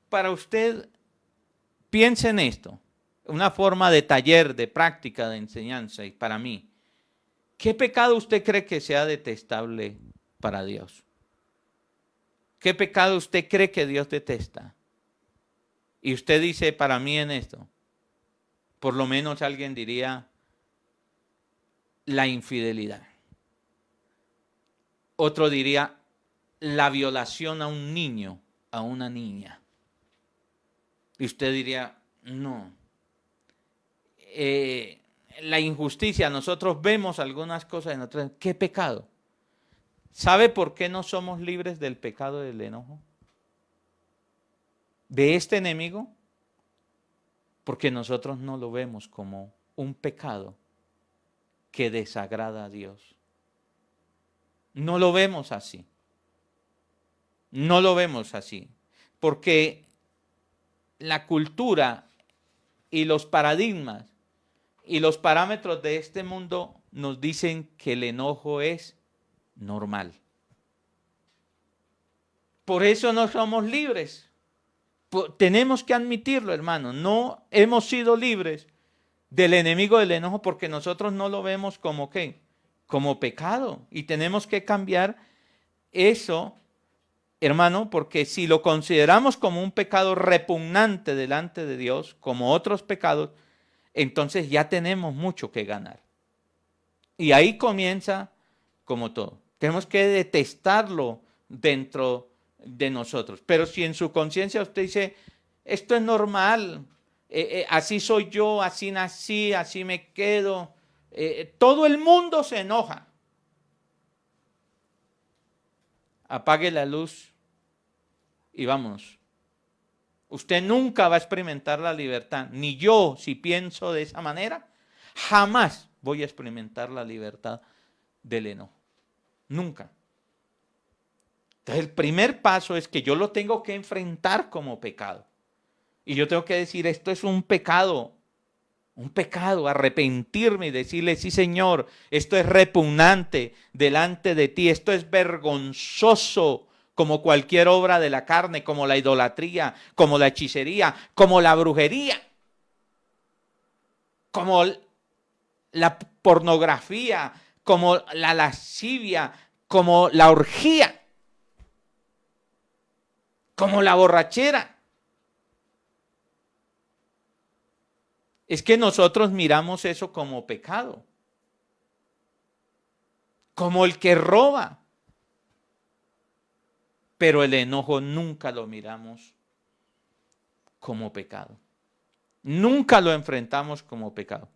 Para usted, piense en esto, una forma de taller, de práctica, de enseñanza, y para mí, ¿qué pecado usted cree que sea detestable para Dios? ¿Qué pecado usted cree que Dios detesta? Y usted dice, para mí en esto, por lo menos alguien diría, la infidelidad. Otro diría, la violación a un niño, a una niña. Y usted diría, no. La injusticia, nosotros vemos algunas cosas en otras. ¿Qué pecado? ¿Sabe por qué no somos libres del pecado del enojo? De este enemigo. Porque nosotros no lo vemos como un pecado que desagrada a Dios. No lo vemos así. No lo vemos así. Porque la cultura y los paradigmas y los parámetros de este mundo nos dicen que el enojo es normal. Por eso no somos libres. Tenemos que admitirlo, hermano. No hemos sido libres del enemigo del enojo porque nosotros no lo vemos como ¿qué? Como pecado. Y tenemos que cambiar eso, hermano, porque si lo consideramos como un pecado repugnante delante de Dios, como otros pecados, entonces ya tenemos mucho que ganar. Y ahí comienza como todo. Tenemos que detestarlo dentro de nosotros. Pero si en su conciencia usted dice, esto es normal, así soy yo, así nací, así me quedo, todo el mundo se enoja. Apague la luz y vámonos. Usted nunca va a experimentar la libertad, ni yo, si pienso de esa manera, jamás voy a experimentar la libertad del enojo. Nunca. Entonces el primer paso es que yo lo tengo que enfrentar como pecado. Y yo tengo que decir, esto es un pecado, arrepentirme y decirle, sí Señor, esto es repugnante delante de ti, esto es vergonzoso como cualquier obra de la carne, como la idolatría, como la hechicería, como la brujería, como la pornografía, como la lascivia, como la orgía, como la borrachera. Es que nosotros miramos eso como pecado, como el que roba. Pero el enojo nunca lo miramos como pecado. Nunca lo enfrentamos como pecado.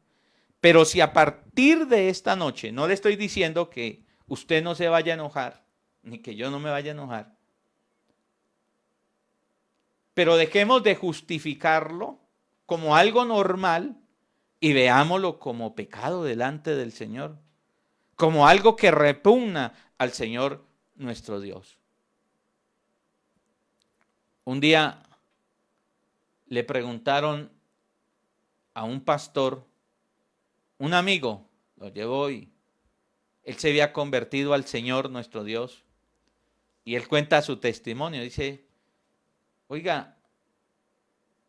Pero si a partir de esta noche, no le estoy diciendo que usted no se vaya a enojar, ni que yo no me vaya a enojar, pero dejemos de justificarlo como algo normal y veámoslo como pecado delante del Señor, como algo que repugna al Señor nuestro Dios. Un día le preguntaron a un pastor, un amigo, lo llevó y él se había convertido al Señor nuestro Dios. Y él cuenta su testimonio, dice, oiga,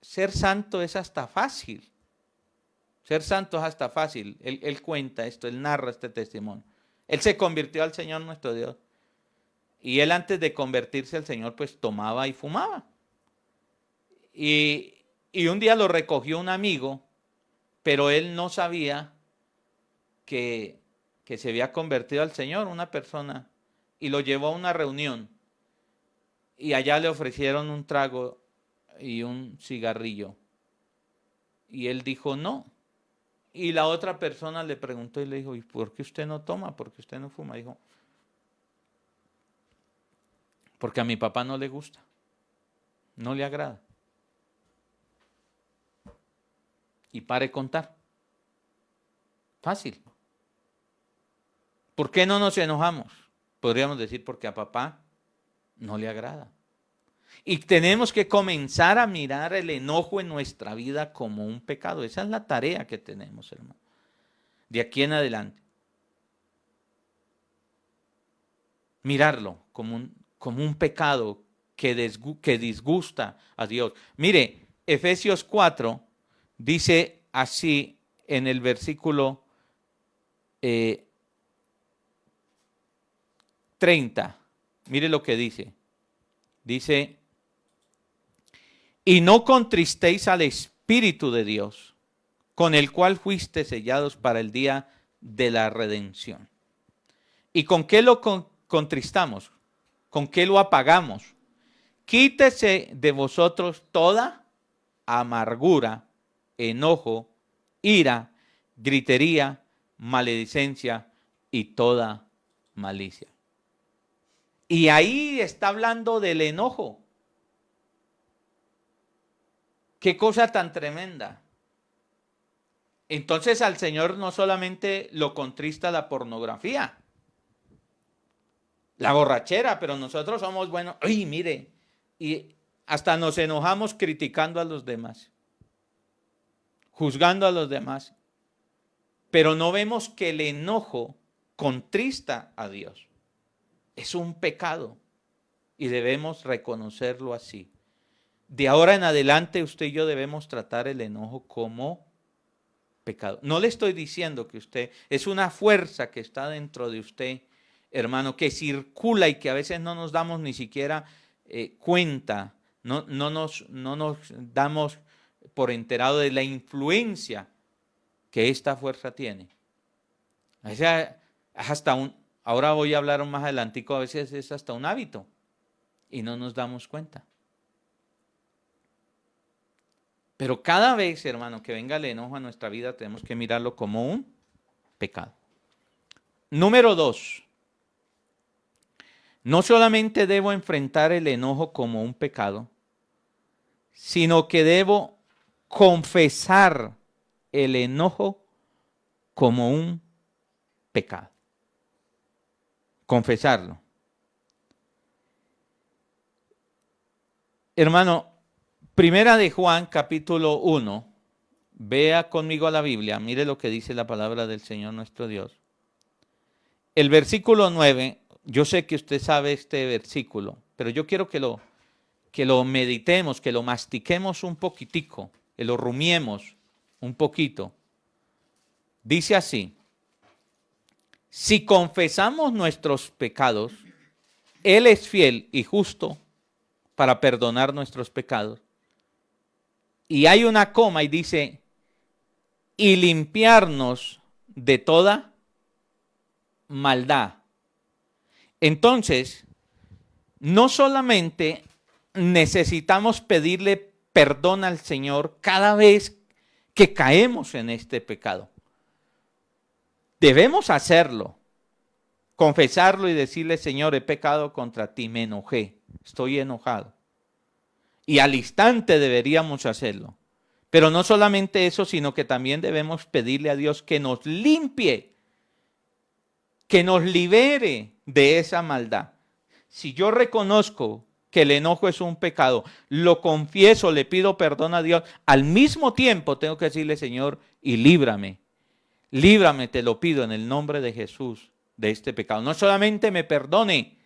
ser santo es hasta fácil. Ser santo es hasta fácil. Él cuenta esto, él narra este testimonio. Él se convirtió al Señor nuestro Dios. Y él antes de convertirse al Señor, pues tomaba y fumaba. Y un día lo recogió un amigo, pero él no sabía que se había convertido al Señor, una persona, y lo llevó a una reunión. Y allá le ofrecieron un trago y un cigarrillo. Y él dijo no. Y la otra persona le preguntó y le dijo, ¿y por qué usted no toma? ¿Por qué usted no fuma? Dijo, porque a mi papá no le gusta, no le agrada. Y pare contar. Fácil. ¿Por qué no nos enojamos? Podríamos decir porque a papá no le agrada. Y tenemos que comenzar a mirar el enojo en nuestra vida como un pecado. Esa es la tarea que tenemos, hermano. De aquí en adelante. Mirarlo como un pecado que disgusta a Dios. Mire, Efesios 4 dice así en el versículo 30. Mire lo que dice. Dice, y no contristéis al Espíritu de Dios, con el cual fuiste sellados para el día de la redención. ¿Y con qué lo contristamos? ¿Con qué lo apagamos? Quítese de vosotros toda amargura, enojo, ira, gritería, maledicencia y toda malicia. Y ahí está hablando del enojo. Qué cosa tan tremenda. Entonces al Señor no solamente lo contrista la pornografía, la borrachera, pero nosotros somos buenos. ¡Ay, mire! Y hasta nos enojamos criticando a los demás, juzgando a los demás. Pero no vemos que el enojo contrista a Dios. Es un pecado y debemos reconocerlo así. De ahora en adelante usted y yo debemos tratar el enojo como pecado. No le estoy diciendo que usted, es una fuerza que está dentro de usted, hermano, que circula y que a veces no nos damos ni siquiera cuenta, no nos damos por enterado de la influencia que esta fuerza tiene. O sea, ahora voy a hablar más adelantico, a veces es hasta un hábito y no nos damos cuenta. Pero cada vez, hermano, que venga el enojo a nuestra vida, tenemos que mirarlo como un pecado. Número 2. No solamente debo enfrentar el enojo como un pecado, sino que debo confesar el enojo como un pecado. Confesarlo. Hermano, Primera de Juan, capítulo 1, vea conmigo a la Biblia, mire lo que dice la palabra del Señor nuestro Dios. El versículo 9, yo sé que usted sabe este versículo, pero yo quiero que lo meditemos, que lo mastiquemos un poquitico, que lo rumiemos un poquito. Dice así, si confesamos nuestros pecados, Él es fiel y justo para perdonar nuestros pecados. Y hay una coma y dice, y limpiarnos de toda maldad. Entonces, no solamente necesitamos pedirle perdón al Señor cada vez que caemos en este pecado. Debemos hacerlo, confesarlo y decirle, Señor, he pecado contra ti, me enojé, estoy enojado. Y al instante deberíamos hacerlo. Pero no solamente eso, sino que también debemos pedirle a Dios que nos limpie, que nos libere de esa maldad. Si yo reconozco que el enojo es un pecado, lo confieso, le pido perdón a Dios, al mismo tiempo tengo que decirle, Señor, y líbrame, te lo pido en el nombre de Jesús de este pecado. No solamente me perdone,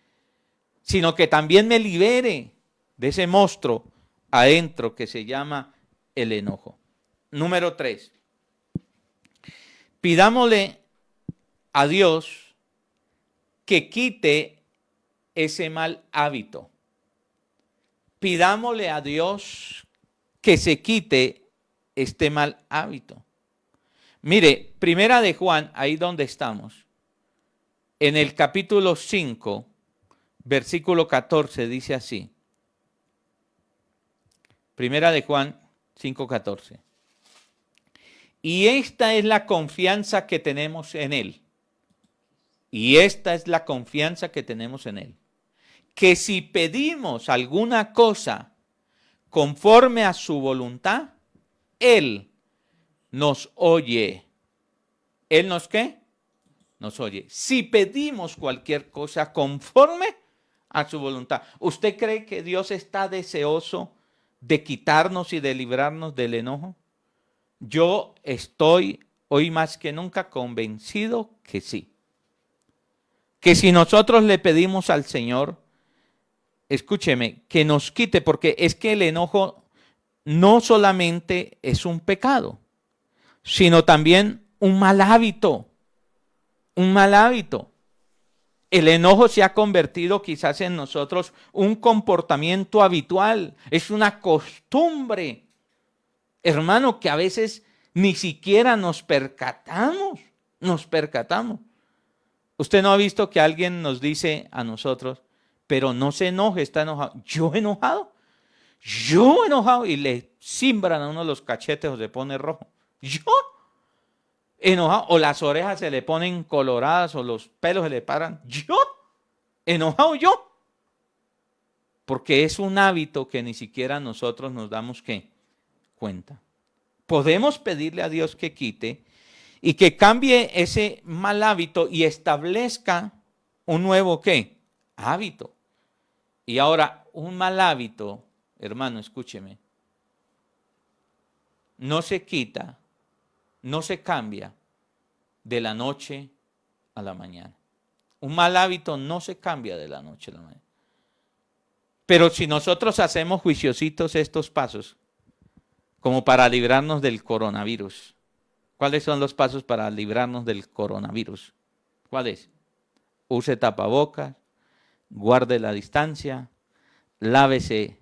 sino que también me libere de ese monstruo adentro que se llama el enojo. Número 3. Pidámosle a Dios que quite ese mal hábito. Pidámosle a Dios que se quite este mal hábito. Mire, primera de Juan, ahí donde estamos, en el capítulo 5, versículo 14, dice así. Primera de Juan 5:14. Y esta es la confianza que tenemos en Él. Y esta es la confianza que tenemos en Él. Que si pedimos alguna cosa conforme a su voluntad, Él nos oye. ¿Él nos qué? Nos oye. Si pedimos cualquier cosa conforme a su voluntad. ¿Usted cree que Dios está deseoso de quitarnos y de librarnos del enojo? Yo estoy hoy más que nunca convencido que sí. Que si nosotros le pedimos al Señor, escúcheme, que nos quite, porque es que el enojo no solamente es un pecado, sino también un mal hábito. Un mal hábito. El enojo se ha convertido quizás en nosotros un comportamiento habitual, es una costumbre, hermano, que a veces ni siquiera nos percatamos. Usted no ha visto que alguien nos dice a nosotros, pero no se enoje, está enojado. ¿Yo enojado? Y le cimbran a uno los cachetes o se pone rojo. ¿Yo? Enojado, o las orejas se le ponen coloradas o los pelos se le paran. ¿Yo? ¿Enojado yo? Porque es un hábito que ni siquiera nosotros nos damos cuenta. Podemos pedirle a Dios que quite y que cambie ese mal hábito y establezca un nuevo hábito. Y ahora, un mal hábito, hermano, escúcheme, no se quita, no se cambia de la noche a la mañana. Un mal hábito no se cambia de la noche a la mañana. Pero si nosotros hacemos juiciositos estos pasos, como para librarnos del coronavirus, ¿cuáles son los pasos para librarnos del coronavirus? ¿Cuáles? Use tapabocas, guarde la distancia, lávese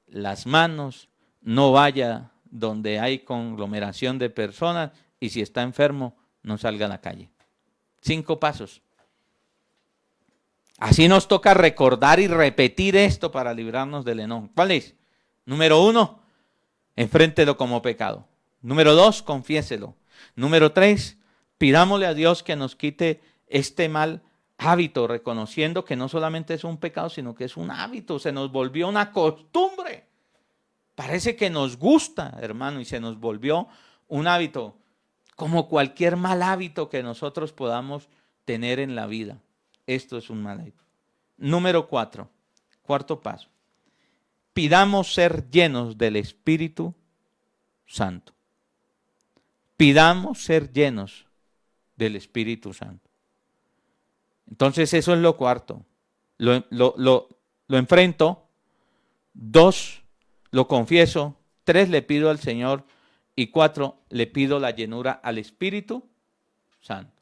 las manos, no vaya donde hay conglomeración de personas y si está enfermo, no salga a la calle. 5 pasos. Así nos toca recordar y repetir esto para librarnos del enojo. ¿Cuál es? Número 1, enfréntelo como pecado. Número 2, confiéselo. Número 3, pidámosle a Dios que nos quite este mal hábito, reconociendo que no solamente es un pecado, sino que es un hábito, se nos volvió una costumbre. Parece que nos gusta, hermano, y se nos volvió un hábito, como cualquier mal hábito que nosotros podamos tener en la vida. Esto es un mal hábito. Número 4, cuarto paso. Pidamos ser llenos del Espíritu Santo. Pidamos ser llenos del Espíritu Santo. Entonces eso es lo cuarto. Lo enfrento. 2, lo confieso. 3, le pido al Señor. Y 4, le pido la llenura al Espíritu Santo.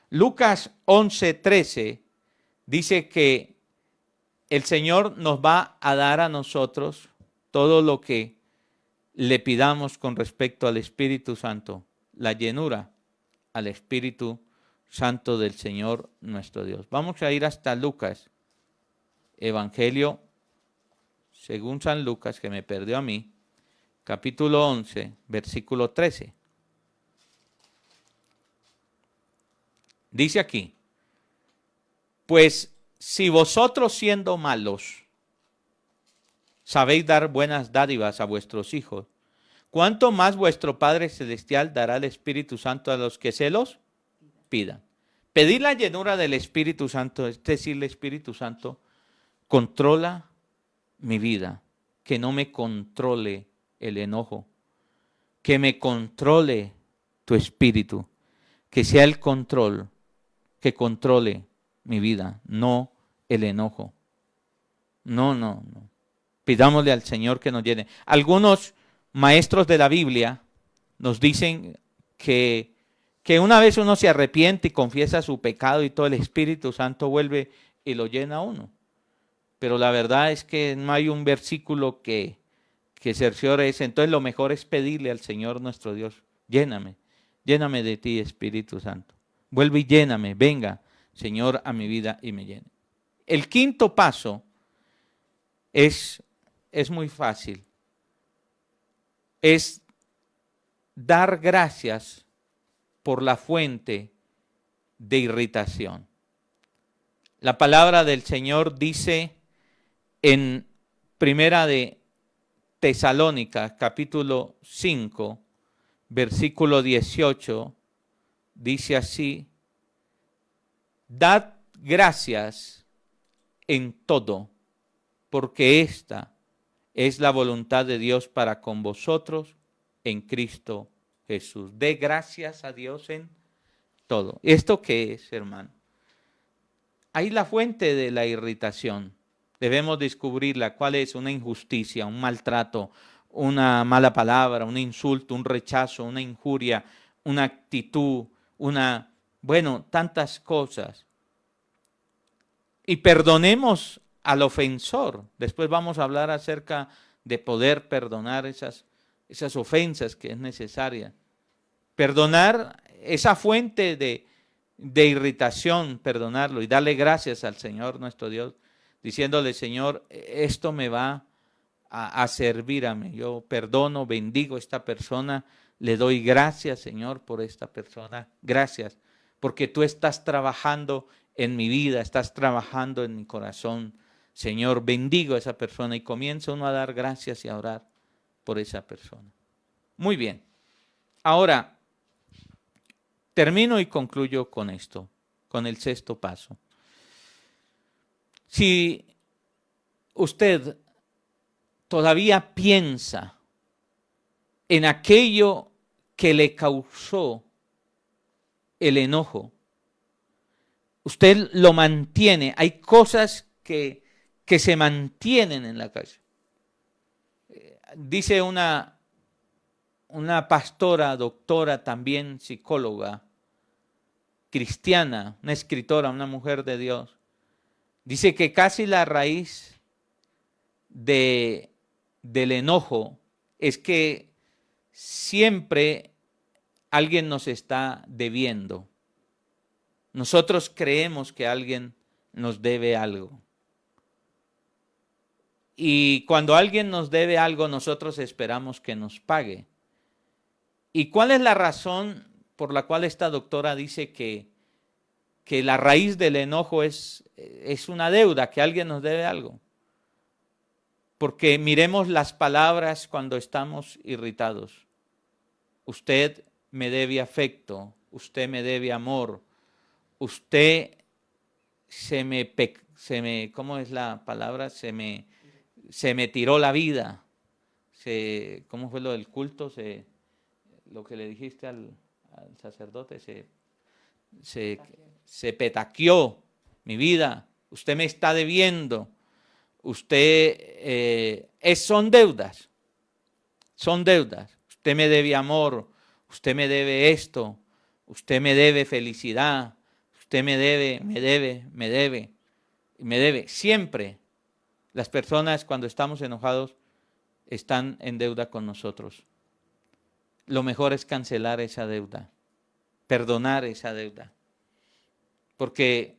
Lucas 11:13 dice que el Señor nos va a dar a nosotros todo lo que le pidamos con respecto al Espíritu Santo, la llenura al Espíritu Santo del Señor nuestro Dios. Vamos a ir hasta Lucas, Evangelio según San Lucas, que me perdió a mí, capítulo 11, versículo 13. Dice aquí, pues si vosotros siendo malos sabéis dar buenas dádivas a vuestros hijos, ¿cuánto más vuestro Padre Celestial dará el Espíritu Santo a los que se los pidan? Pedir la llenura del Espíritu Santo, es decir, el Espíritu Santo controla mi vida, que no me controle el enojo, que me controle tu espíritu, que sea el control que controle mi vida, no el enojo. No, no, no. Pidámosle al Señor que nos llene. Algunos maestros de la Biblia nos dicen que una vez uno se arrepiente y confiesa su pecado y todo el Espíritu Santo vuelve y lo llena a uno. Pero la verdad es que no hay un versículo que cerciore eso. Entonces lo mejor es pedirle al Señor nuestro Dios, lléname de ti, Espíritu Santo. Vuelve y lléname, venga, Señor, a mi vida y me llene. El quinto paso es muy fácil. Es dar gracias por la fuente de irritación. La palabra del Señor dice en Primera de Tesalónica, capítulo 5, versículo 18, dice así: dad gracias en todo, porque esta es la voluntad de Dios para con vosotros en Cristo Jesús. Dé gracias a Dios en todo. ¿Esto qué es, hermano? Ahí la fuente de la irritación. Debemos descubrirla. ¿Cuál es? Una injusticia, un maltrato, una mala palabra, un insulto, un rechazo, una injuria, una actitud, tantas cosas. Y perdonemos al ofensor. Después vamos a hablar acerca de poder perdonar esas ofensas que es necesaria. Perdonar esa fuente de irritación, perdonarlo y darle gracias al Señor nuestro Dios, diciéndole: Señor, esto me va a servir a mí. Yo perdono, bendigo a esta persona, le doy gracias, Señor, por esta persona. Gracias, porque tú estás trabajando en mi vida, estás trabajando en mi corazón. Señor, bendigo a esa persona, y comienza uno a dar gracias y a orar por esa persona. Muy bien. Ahora, termino y concluyo con esto, con el sexto paso. Si usted todavía piensa en aquello que le causó el enojo, usted lo mantiene, hay cosas que se mantienen en la calle. Dice una pastora, doctora, también psicóloga, cristiana, una escritora, una mujer de Dios, dice que casi la raíz del enojo es que siempre alguien nos está debiendo. Nosotros creemos que alguien nos debe algo. Y cuando alguien nos debe algo, nosotros esperamos que nos pague. ¿Y cuál es la razón por la cual esta doctora dice que la raíz del enojo es una deuda, que alguien nos debe algo? Porque miremos las palabras cuando estamos irritados. Usted me debe afecto, usted me debe amor, usted ¿cómo es la palabra? Se me tiró la vida. ¿Cómo fue lo del culto? Lo que le dijiste al sacerdote, se petaqueó mi vida. Usted me está debiendo. Son deudas. Son deudas. Usted me debe amor. Usted me debe esto. Usted me debe felicidad. Usted me debe. Siempre las personas, cuando estamos enojados, están en deuda con nosotros. Lo mejor es cancelar esa deuda, perdonar esa deuda. Porque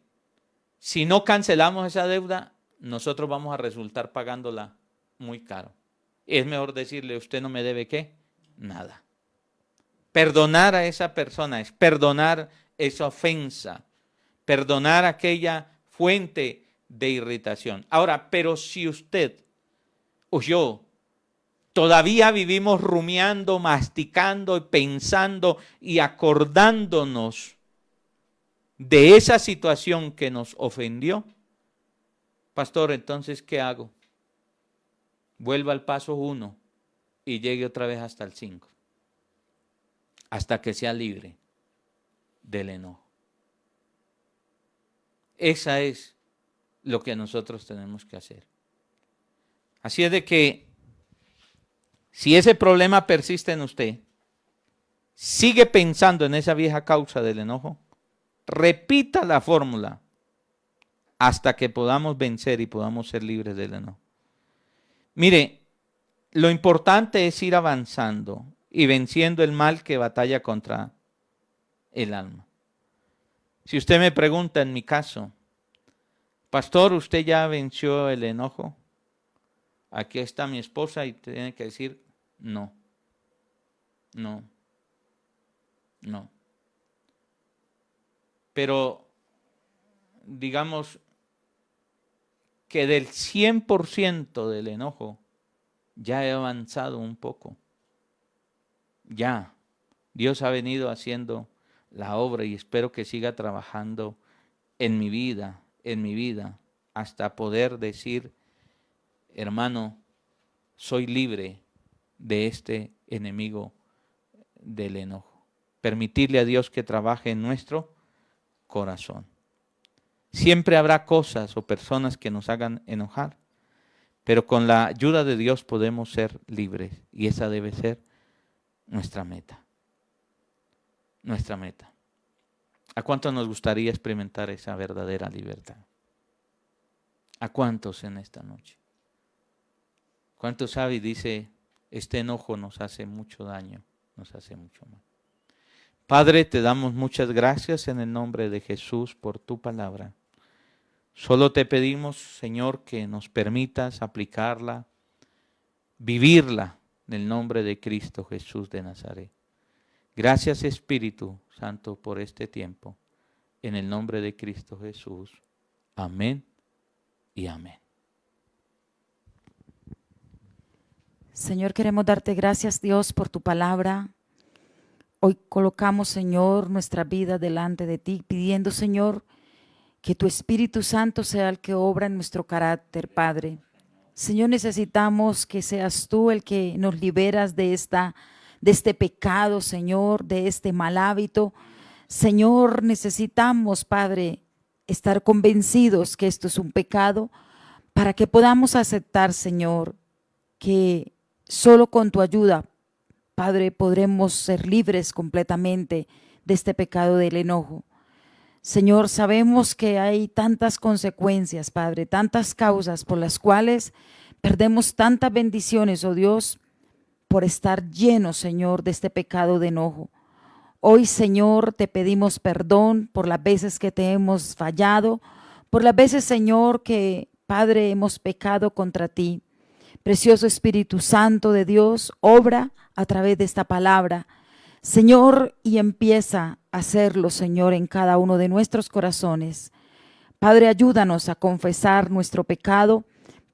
si no cancelamos esa deuda, nosotros vamos a resultar pagándola muy caro. Es mejor decirle: usted no me debe ¿qué? Nada. Perdonar a esa persona es perdonar esa ofensa, perdonar aquella fuente de irritación. Ahora, pero si usted o yo todavía vivimos rumiando, masticando, pensando y acordándonos de esa situación que nos ofendió, pastor, entonces, ¿qué hago? Vuelva al paso 1 y llegue otra vez hasta el 5, hasta que sea libre del enojo. Esa es lo que nosotros tenemos que hacer. Así es de que si ese problema persiste en usted, sigue pensando en esa vieja causa del enojo, repita la fórmula hasta que podamos vencer y podamos ser libres del enojo. Mire, lo importante es ir avanzando y venciendo el mal que batalla contra el alma. Si usted me pregunta en mi caso, pastor, ¿usted ya venció el enojo? Aquí está mi esposa y tiene que decir, no. Pero digamos que del 100% del enojo ya he avanzado un poco. Ya, Dios ha venido haciendo la obra y espero que siga trabajando en mi vida, hasta poder decir, hermano, soy libre de este enemigo del enojo. Permitirle a Dios que trabaje en nuestro corazón. Siempre habrá cosas o personas que nos hagan enojar, pero con la ayuda de Dios podemos ser libres y esa debe ser nuestra meta. Nuestra meta. ¿A cuántos nos gustaría experimentar esa verdadera libertad? ¿A cuántos en esta noche? ¿Cuántos sabe y dice, este enojo nos hace mucho daño, nos hace mucho mal? Padre, te damos muchas gracias en el nombre de Jesús por tu palabra. Solo te pedimos, Señor, que nos permitas aplicarla, vivirla en el nombre de Cristo Jesús de Nazaret. Gracias, Espíritu Santo, por este tiempo. En el nombre de Cristo Jesús. Amén y amén. Señor, queremos darte gracias, Dios, por tu palabra. Hoy colocamos, Señor, nuestra vida delante de ti, pidiendo, Señor, que tu Espíritu Santo sea el que obra en nuestro carácter, Padre. Señor, necesitamos que seas tú el que nos liberas de este pecado, Señor, de este mal hábito. Señor, necesitamos, Padre, estar convencidos que esto es un pecado para que podamos aceptar, Señor, que solo con tu ayuda, Padre, podremos ser libres completamente de este pecado del enojo. Señor, sabemos que hay tantas consecuencias, Padre, tantas causas por las cuales perdemos tantas bendiciones, oh Dios, por estar llenos, Señor, de este pecado de enojo. Hoy, Señor, te pedimos perdón por las veces que te hemos fallado, por las veces, Señor, que, Padre, hemos pecado contra ti. Precioso Espíritu Santo de Dios, obra a través de esta palabra, Señor, y empieza a hacerlo, Señor, en cada uno de nuestros corazones. Padre, ayúdanos a confesar nuestro pecado,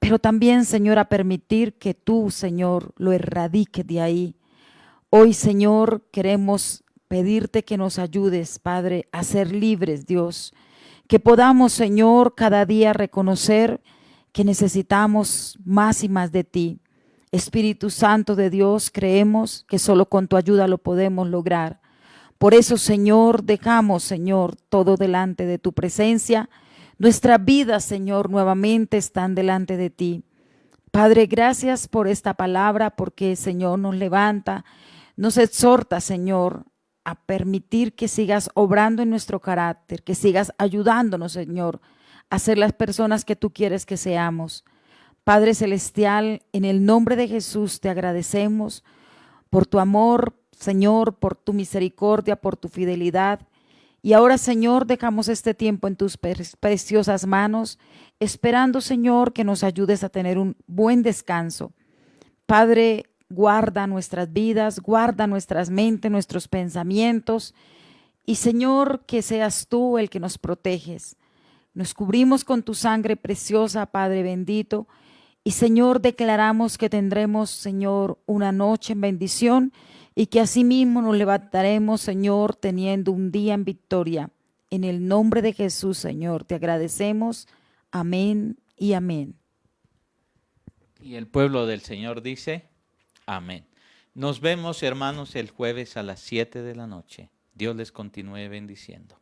pero también, Señor, a permitir que tú, Señor, lo erradiques de ahí. Hoy, Señor, queremos pedirte que nos ayudes, Padre, a ser libres, Dios. Que podamos, Señor, cada día reconocer que necesitamos más y más de ti. Espíritu Santo de Dios, creemos que solo con tu ayuda lo podemos lograr. Por eso, Señor, dejamos, Señor, todo delante de tu presencia. Nuestras vidas, Señor, nuevamente están delante de ti. Padre, gracias por esta palabra, porque, Señor, nos levanta, nos exhorta, Señor, a permitir que sigas obrando en nuestro carácter, que sigas ayudándonos, Señor, a ser las personas que tú quieres que seamos. Padre Celestial, en el nombre de Jesús te agradecemos por tu amor, Señor, por tu misericordia, por tu fidelidad. Y ahora, Señor, dejamos este tiempo en tus preciosas manos, esperando, Señor, que nos ayudes a tener un buen descanso. Padre, guarda nuestras vidas, guarda nuestras mentes, nuestros pensamientos. Y, Señor, que seas tú el que nos proteges. Nos cubrimos con tu sangre preciosa, Padre bendito. Y, Señor, declaramos que tendremos, Señor, una noche en bendición y que asimismo nos levantaremos, Señor, teniendo un día en victoria. En el nombre de Jesús, Señor, te agradecemos. Amén y amén. Y el pueblo del Señor dice, amén. Nos vemos, hermanos, el jueves a las 7 de la noche. Dios les continúe bendiciendo.